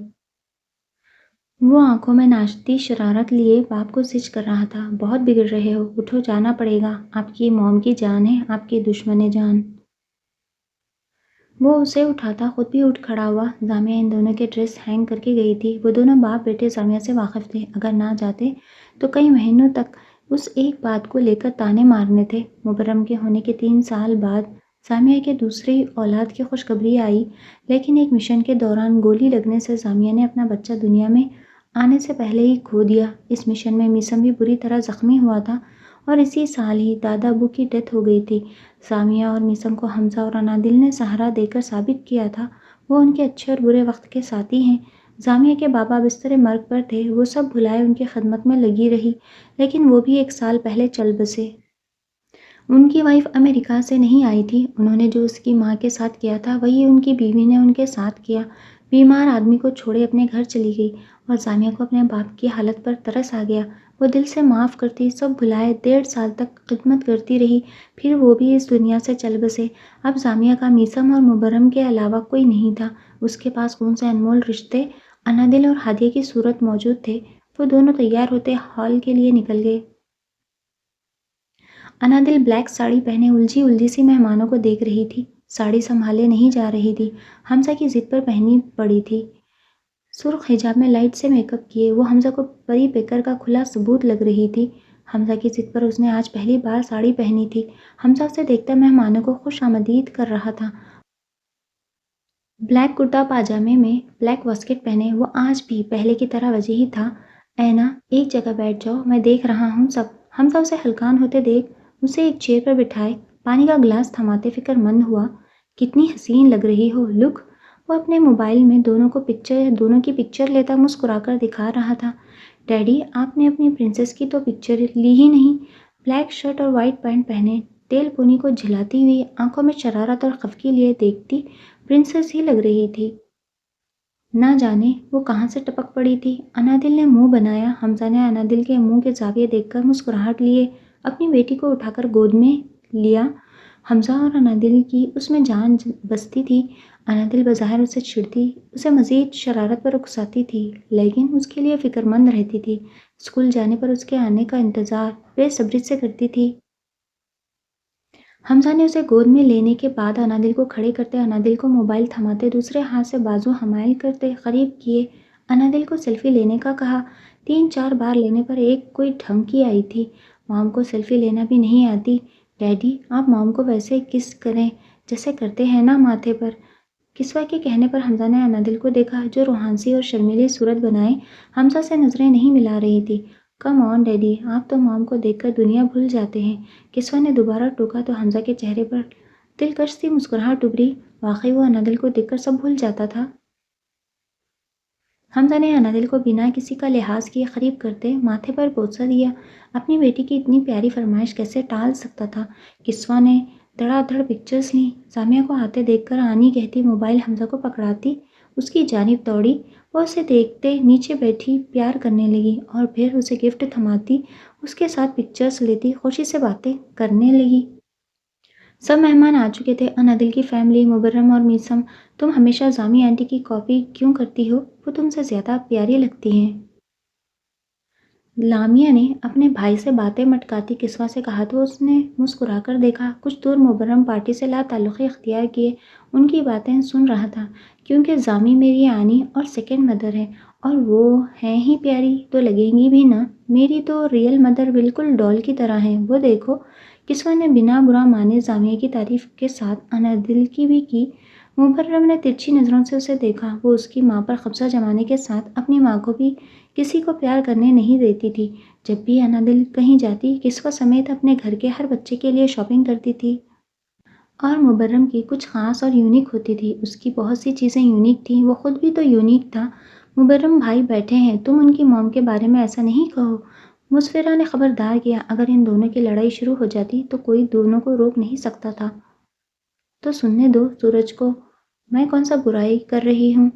وہ آنکھوں میں ناشتی شرارت لیے باپ کو زج کر رہا تھا، بہت بگڑ رہے ہو، اٹھو جانا پڑے گا، آپ کی موم کی جان ہے، آپ کی دشمن جان۔ وہ اسے اٹھاتا خود بھی اٹھ کھڑا ہوا۔ زامیہ ان دونوں کے ڈریس ہینگ کر کے گئی تھی۔ وہ دونوں باپ بیٹے زامیہ سے واقف تھے، اگر نہ جاتے تو کئی مہینوں تک اس ایک بات کو لے کر تانے مارنے تھے۔ مبرم کے ہونے کے 3 سال بعد زامیہ کے دوسری اولاد کی خوشخبری آئی، لیکن ایک مشن کے دوران گولی لگنے سے زامیہ نے اپنا بچہ دنیا میں آنے سے پہلے ہی کھو دیا۔ اس مشن میں میسم بھی بری طرح زخمی ہوا تھا اور اسی سال ہی دادا ابو کی ڈیتھ ہو گئی تھی۔ زامیہ اور میسم کو حمزہ اور انادل نے سہارا دے کر ثابت کیا تھا وہ ان کے اچھے اور برے وقت کے ساتھی ہیں۔ زامیہ کے بابا بستر مرگ پر تھے، وہ سب بھلائے ان کی خدمت میں لگی رہی، لیکن وہ بھی 1 سال پہلے چل بسے۔ ان کی وائف امریکہ سے نہیں آئی تھی، انہوں نے جو اس کی ماں کے ساتھ کیا تھا وہی ان کی بیوی نے ان کے ساتھ کیا۔ بیمار آدمی کو چھوڑے اپنے گھر چلی گئی اور سامیہ کو اپنے باپ کی حالت پر ترس آ گیا۔ وہ دل سے معاف کرتی، سب بھلائے، 1.5 سال تک خدمت کرتی رہی، پھر وہ بھی اس دنیا سے چل بسے۔ اب سامیہ کا میثم اور مبرم کے علاوہ کوئی نہیں تھا، اس کے پاس کون سے انمول رشتے انادل اور ہادیہ کی صورت موجود تھے۔ وہ دونوں تیار ہوتے ہال کے لیے نکل گئے۔ انادل بلیک ساڑی پہنے الجھی الجھی سی مہمانوں کو دیکھ رہی تھی، ساڑی سنبھالے نہیں جا رہی تھی، حمزہ کی ضد پر پہنی پڑی تھی۔ سرخ حجاب میں لائٹ سے میک اپ کیے وہ حمزہ کو پری پیکر کا کھلا ثبوت لگ رہی تھی۔ حمزہ کی ضد پر اس نے آج پہلی بار ساڑی پہنی تھی۔ حمزہ اسے دیکھتا مہمانوں کو خوش آمدید کر رہا تھا۔ بلیک کرتا پاجامے میں بلیک واسکٹ پہنے وہ آج بھی پہلے کی طرح وجیح تھا۔ اینا، ایک جگہ بیٹھ جاؤ، میں دیکھ رہا ہوں سب۔ حمزہ اسے ہلکان ہوتے دیکھ اسے ایک چیئر پر بٹھائے، پانی کا گلاس تھماتے فکر مند ہوا۔ کتنی حسین لگ رہی ہو، لک۔ وہ اپنے موبائل میں دونوں کی پکچر لیتا مسکرا کر دکھا رہا تھا۔ ڈیڈی، آپ نے اپنی پرنسس کی تو پکچر لی ہی نہیں۔ بلیک شرٹ اور وائٹ پینٹ پہنے، تیل پونی کو جھلاتی ہوئی، آنکھوں میں شرارت اور خفگی لیے دیکھتی پرنسس ہی لگ رہی تھی۔ نہ جانے وہ کہاں سے ٹپک پڑی تھی۔ انادل نے منہ بنایا۔ حمزہ نے انادل کے منہ کے زاویے دیکھ کر مسکراہٹ لیے اپنی بیٹی کو اٹھا کر گود میں لیا۔ حمزہ اور انادل کی اس میں جان بستی تھی۔ انادل بظاہر اسے چڑھتی، اسے مزید شرارت پر اکساتی تھی، لیکن اس کے لیے فکر مند رہتی تھی، اسکول جانے پر اس کے آنے کا انتظار بے صبری سے کرتی تھی۔ حمزہ نے اسے گود میں لینے کے بعد انادل کو کھڑے کرتے، انادل کو موبائل تھماتے دوسرے ہاتھ سے بازو حمائل کرتے قریب کیے، انادل کو سیلفی لینے کا کہا۔ 3-4 بار لینے پر ایک کوئی ڈھنگ کی آئی تھی۔ مام کو سیلفی لینا بھی نہیں آتی۔ ڈیڈی، آپ مام کو ویسے کس کریں جیسے کرتے ہیں نا ماتھے پر۔ کسوہ کے کہنے پر حمزہ نے انادل کو دیکھا جو روحانسی اور شرمیلی صورت بنائے حمزہ سے نظریں نہیں ملا رہی تھی۔ کم آن ڈیڈی، آپ تو مام کو دیکھ کر دنیا بھول جاتے ہیں۔ کسوہ نے دوبارہ ٹوکا تو حمزہ کے چہرے پر دلکش سی مسکراہٹ ابھری۔ واقعی وہ انادل کو دیکھ کر سب بھول جاتا تھا۔ حمزہ نے انادل کو بنا کسی کا لحاظ کیے قریب کرتے ماتھے پر بوسہ دیا۔ اپنی بیٹی کی اتنی پیاری فرمائش کیسے ٹال سکتا تھا۔ کسوہ نے دھڑا دھڑ پکچرز لیں۔ سامیہ کو آتے دیکھ کر آنی کہتی موبائل حمزہ کو پکڑاتی اس کی جانب دوڑی۔ وہ اسے دیکھتے نیچے بیٹھی پیار کرنے لگی اور پھر اسے گفٹ تھماتی اس کے ساتھ پکچرز لیتی خوشی سے باتیں کرنے لگی۔ سب مہمان آ چکے تھے، انادل کی فیملی، مبرم اور میثم۔ تم ہمیشہ زامی آنٹی کی کاپی کیوں کرتی ہو؟ وہ تم سے زیادہ پیاری لگتی ہیں۔ لامیہ نے اپنے بھائی سے باتیں مٹکاتی کسوہ سے کہا تو اس نے مسکرا کر دیکھا۔ کچھ دور مبرم پارٹی سے لا تعلقی اختیار کیے ان کی باتیں سن رہا تھا، کیونکہ زامی میری آنی اور سیکنڈ مدر ہے اور وہ ہیں ہی پیاری تو لگیں گی بھی نا۔ میری تو ریئل مدر بالکل ڈال کی طرح ہیں، وہ دیکھو۔ کسوہ نے بنا برا مانے زامیہ کی تعریف کے ساتھ انادل کی بھی کی۔ مبرم نے ترچھی نظروں سے اسے دیکھا۔ وہ اس کی ماں پر قبضہ جمانے کے ساتھ اپنی ماں کو بھی کسی کو پیار کرنے نہیں دیتی تھی۔ جب بھی انادل کہیں جاتی کسوہ سمیت اپنے گھر کے ہر بچے کے لیے شاپنگ کرتی تھی۔ اور مبرم کی کچھ خاص اور یونیک ہوتی تھی، اس کی بہت سی چیزیں یونیک تھیں، وہ خود بھی تو یونیک تھا۔ مبرم بھائی بیٹھے ہیں، تم ان کی موم کے بارے میں ایسا نہیں کہو۔ مسفرہ نے خبردار کیا، اگر ان دونوں کی لڑائی شروع ہو جاتی تو کوئی دونوں کو روک نہیں سکتا تھا۔ تو سننے دو سورج کو، میں کون سا برائی کر رہی ہوں؟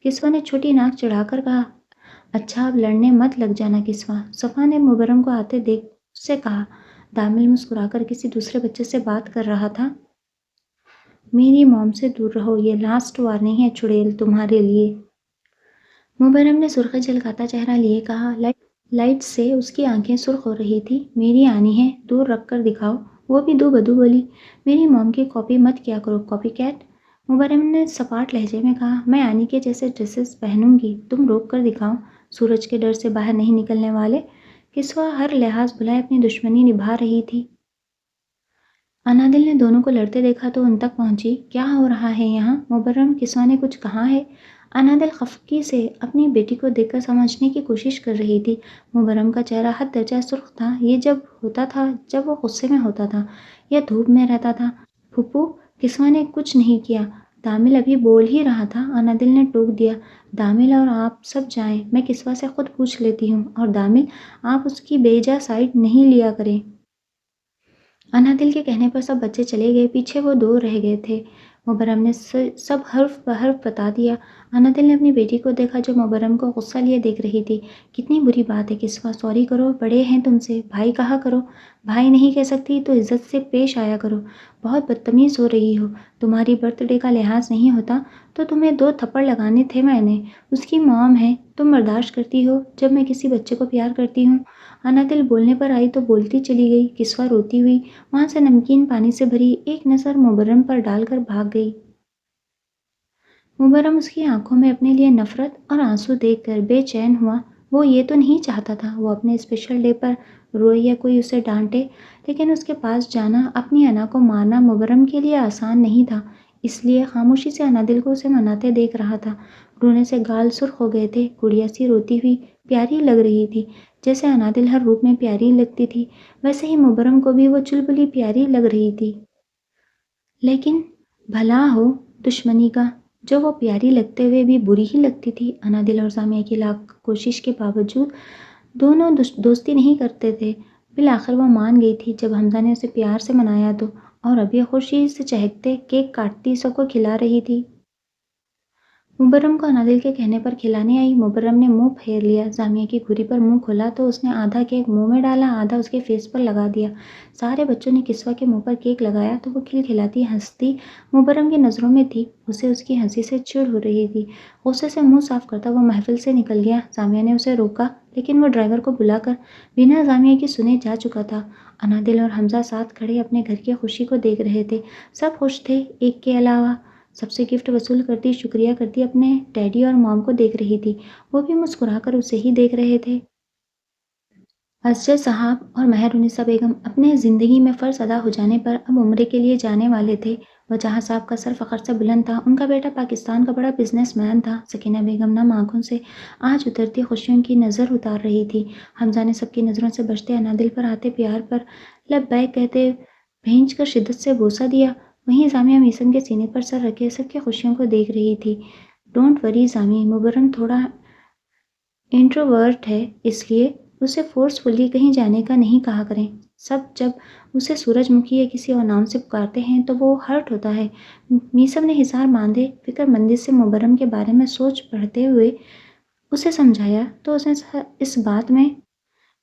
کسوہ نے چھوٹی ناک چڑھا کر کہا۔ اچھا اب لڑنے مت لگ جانا کسوہ، صفا نے مبرم کو آتے دیکھ اس سے کہا۔ دامل مسکرا کر کسی دوسرے بچے سے بات کر رہا تھا۔ میری موم سے دور رہو، یہ لاسٹ وارننگ ہے چڑیل تمہارے لیے۔ مبرم نے سرخی جھلکاتا چہرہ لیے کہا۔ لائٹ سے اس کی آنکھیں سرخ ہو رہی تھی۔ میری آنی ہے، دور رکھ کر دکھاؤ۔ وہ بھی دو بدو بولی۔ میری موم کی کاپی مت کیا کرو، کاپی کیٹ۔ مبرم نے سپاٹ لہجے میں کہا۔ میں آنی کے جیسے ڈریسز پہنوں گی، تم روک کر دکھاؤ، سورج کے ڈر سے باہر نہیں نکلنے والے۔ کسوہ ہر لحاظ بھلائے اپنی دشمنی نبھا رہی تھی۔ انادل نے دونوں کو لڑتے دیکھا تو ان تک پہنچی۔ کیا ہو رہا ہے یہاں؟ مبرم، کسوہ نے کچھ کہا ہے؟ انادل خفگی سے اپنی بیٹی کو دیکھ کر سمجھنے کی کوشش کر رہی تھی۔ مبرم کا چہرہ حد درجہ سرخ تھا۔ یہ جب ہوتا تھا جب وہ غصے میں ہوتا تھا یا دھوپ میں رہتا تھا۔ پھپھو، کسوہ نے کچھ نہیں کیا۔ دامل ابھی بول ہی رہا تھا، انادل نے ٹوک دیا۔ دامل اور آپ سب جائیں، میں کسوہ سے خود پوچھ لیتی ہوں، اور دامل آپ اس کی بے جا سائڈ نہیں لیا کریں۔ انادل کے کہنے پر سب بچے چلے گئے، پیچھے وہ دو رہ گئے تھے۔ مبرم نے سب حرف بحرف بتا دیا۔ انادل نے اپنی بیٹی کو دیکھا جو مبرم کو غصہ لیے دیکھ رہی تھی۔ کتنی بری بات ہے کسوہ، سوری کرو، بڑے ہیں تم سے، بھائی کہا کرو۔ بھائی نہیں کہہ سکتی تو عزت سے پیش آیا کرو، بہت بدتمیز ہو رہی ہو۔ تمہاری برتھ ڈے کا لحاظ نہیں ہوتا تو تمہیں 2 تھپڑ لگانے تھے میں نے۔ اس کی موم ہے، تم برداشت کرتی ہو جب میں کسی بچے کو پیار کرتی ہوں؟ انادل بولنے پر آئی تو بولتی چلی گئی۔ کسوہ روتی ہوئی وہاں سے نمکین پانی سے بھری ایک نظر مبرم پر ڈال کر بھاگ گئی۔ مبرم اس کی آنکھوں میں اپنے لیے نفرت اور آنسو دیکھ کر بے چین ہوا۔ وہ یہ تو نہیں چاہتا تھا وہ اپنے اسپیشل ڈے پر روئے یا کوئی اسے ڈانٹے، لیکن اس کے پاس جانا، اپنی انا کو مارنا مبرم کے لیے آسان نہیں تھا، اس لیے خاموشی سے انادل کو اسے مناتے دیکھ رہا تھا۔ رونے سے گال سرخ ہو گئے تھے، گڑیا سی روتی ہوئی پیاری لگ رہی تھی۔ جیسے انادل ہر روپ میں پیاری لگتی تھی، ویسے ہی مبرم کو بھی وہ چلبلی پیاری لگ رہی تھی۔ لیکن بھلا ہو دشمنی کا، جو وہ پیاری لگتے ہوئے بھی بری ہی لگتی تھی۔ انادل اور سامیہ کی لاکھ کوشش کے باوجود دونوں دوستی نہیں کرتے تھے۔ بالآخر وہ مان گئی تھی جب حمزہ نے اسے پیار سے منایا تو، اور اب یہ خوشی سے چہکتے کیک کاٹتی سب کو کھلا رہی تھی۔ مبرم کو انادل کے کہنے پر کھلانے آئی۔ مبرم نے منہ پھیر لیا۔ سامیہ کی گھری پر منہ کھولا تو اس نے آدھا کیک منہ میں ڈالا، آدھا اس کے فیس پر لگا دیا۔ سارے بچوں نے کسوہ کے منہ پر کیک لگایا تو وہ کھلکھلاتی ہنستی مبرم کی نظروں میں تھی۔ اسے اس کی ہنسی سے چڑ ہو رہی تھی۔ غصے سے منہ صاف کرتا وہ محفل سے نکل گیا۔ سامیہ نے اسے روکا لیکن وہ ڈرائیور کو بلا کر بنا سامیہ کی سنے جا چکا تھا۔ انادل اور حمزہ ساتھ کھڑے اپنے گھر کی خوشی کو دیکھ رہے تھے۔ سب خوش تھے ایک کے علاوہ۔ سب سے گفٹ وصول کرتی شکریہ کرتی اپنے ڈیڈی اور موم کو دیکھ رہی تھی، وہ بھی مسکرا کر اسے ہی دیکھ رہے تھے۔ اسجد صاحب اور مہر النساء بیگم اپنے زندگی میں فرض ادا ہو جانے پر اب عمرے کے لیے جانے والے تھے۔ وجاہت صاحب کا سر فخر سے بلند تھا، ان کا بیٹا پاکستان کا بڑا بزنس مین تھا۔ سکینہ بیگم نم آنکھوں سے آج اترتی خوشیوں کی نظر اتار رہی تھی۔ حمزہ نے سب کی نظروں سے بچتے انادل پر آتے پیار پر لبیک کہتے بھینچ کر شدت سے بوسہ دیا۔ وہیں سامیہ میثم کے سینے پر سر رکھے سب کی خوشیوں کو دیکھ رہی تھی۔ ڈونٹ وری سامی، مبرم تھوڑا انٹروورٹ ہے، اس لیے اسے فورسفلی کہیں جانے کا نہیں کہا کریں۔ سب جب اسے سورج مکھی یا کسی اور نام سے پکارتے ہیں تو وہ ہرٹ ہوتا ہے۔ میثم نے حصار باندھے فکر مندی سے مبرم کے بارے میں سوچ پڑھتے ہوئے اسے سمجھایا تو اس نے اس بات میں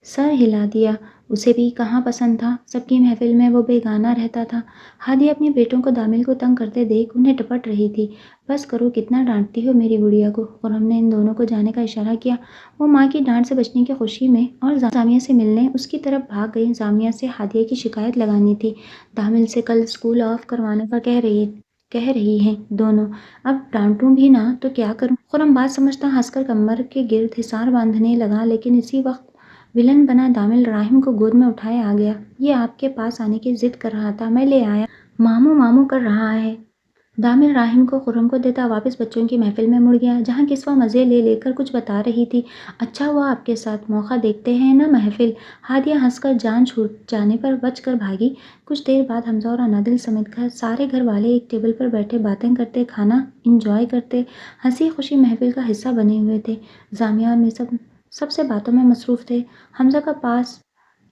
سر ہلا دیا۔ اسے بھی کہاں پسند تھا، سب کی محفل میں وہ بیگانہ رہتا تھا۔ ہادیہ اپنی بیٹوں کو دامل کو تنگ کرتے دیکھ انہیں ڈپٹ رہی تھی۔ بس کرو، کتنا ڈانٹتی ہو میری گڑیا کو۔ خرم نے ان دونوں کو جانے کا اشارہ کیا۔ وہ ماں کی ڈانٹ سے بچنے کی خوشی میں اور سامیہ سے ملنے اس کی طرف بھاگ گئی۔ سامیہ سے ہادیہ کی شکایت لگانی تھی، دامل سے کل اسکول آف کروانے کا کہہ رہی ہیں دونوں۔ اب ڈانٹوں بھی نہ تو کیا کروں؟ خرم بات سمجھتا ہنس کر کمر کے گرد حصار باندھنے لگا، لیکن اسی وقت ولن بنا دامل راحم کو گود میں اٹھائے آ گیا۔ یہ آپ کے پاس آنے کی ضد کر رہا تھا، میں لے آیا۔ ماموں ماموں کر رہا ہے۔ دامل راحم کو خرم کو دیتا واپس بچوں کی محفل میں مڑ گیا، جہاں کسوہ مزے لے کر کچھ بتا رہی تھی۔ اچھا ہوا آپ کے ساتھ، موقع دیکھتے ہیں نا محفل۔ ہادیہ ہنس کر جان چھوٹ جانے پر بچ کر بھاگی۔ کچھ دیر بعد حمزہ اور انادل سمیت سارے گھر والے ایک ٹیبل پر بیٹھے باتیں کرتے، کھانا انجوائے کرتے، ہنسی خوشی محفل کا حصہ بنے ہوئے تھے۔ سامیہ اور میثم سب سے باتوں میں مصروف تھے۔ حمزہ کا پاس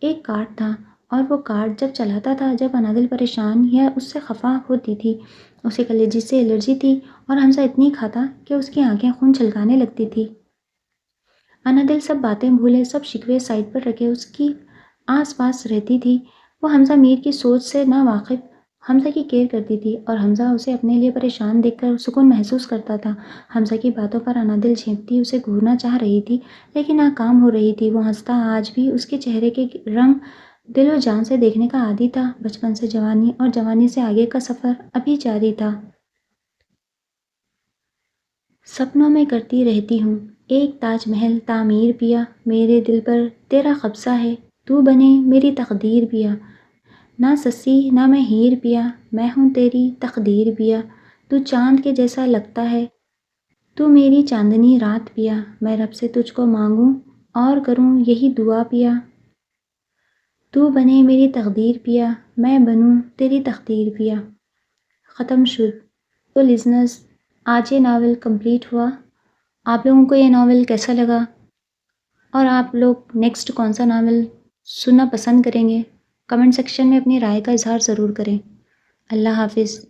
ایک کارڈ تھا اور وہ کارڈ جب چلاتا تھا جب انادل پریشان یا اس سے خفا ہوتی تھی۔ اسے کلیجی سے الرجی تھی اور حمزہ اتنی کھاتا کہ اس کی آنکھیں خون چھلکانے لگتی تھی۔ انادل سب باتیں بھولے سب شکوے سائڈ پر رکھے اس کی آس پاس رہتی تھی۔ وہ حمزہ میر کی سوچ سے نا واقف حمزہ کی کیئر کرتی تھی اور حمزہ اسے اپنے لیے پریشان دیکھ کر سکون محسوس کرتا تھا۔ حمزہ کی باتوں پر انادل جھینکتی اسے گھورنا چاہ رہی تھی لیکن ناکام ہو رہی تھی۔ وہ ہنستا آج بھی اس کے چہرے کے رنگ دل و جان سے دیکھنے کا عادی تھا۔ بچپن سے جوانی اور جوانی سے آگے کا سفر ابھی جاری تھا۔ سپنوں میں کرتی رہتی ہوں ایک تاج محل تعمیر پیا، میرے دل پر تیرا قبضہ ہے، تو بنے میری تقدیر پیا۔ نہ سسی نہ میں ہیر پیا، میں ہوں تیری تقدیر پیا۔ تو چاند کے جیسا لگتا ہے، تو میری چاندنی رات پیا۔ میں رب سے تجھ کو مانگوں اور کروں یہی دعا پیا۔ تو بنے میری تقدیر پیا، میں بنوں تیری تقدیر پیا۔ ختم شد۔ تو لسنرز، آج یہ ناول کمپلیٹ ہوا۔ آپ لوگوں کو یہ ناول کیسا لگا اور آپ لوگ نیکسٹ کون سا ناول سننا پسند کریں گے؟ کمنٹ سیکشن میں اپنی رائے کا اظہار ضرور کریں۔ اللہ حافظ۔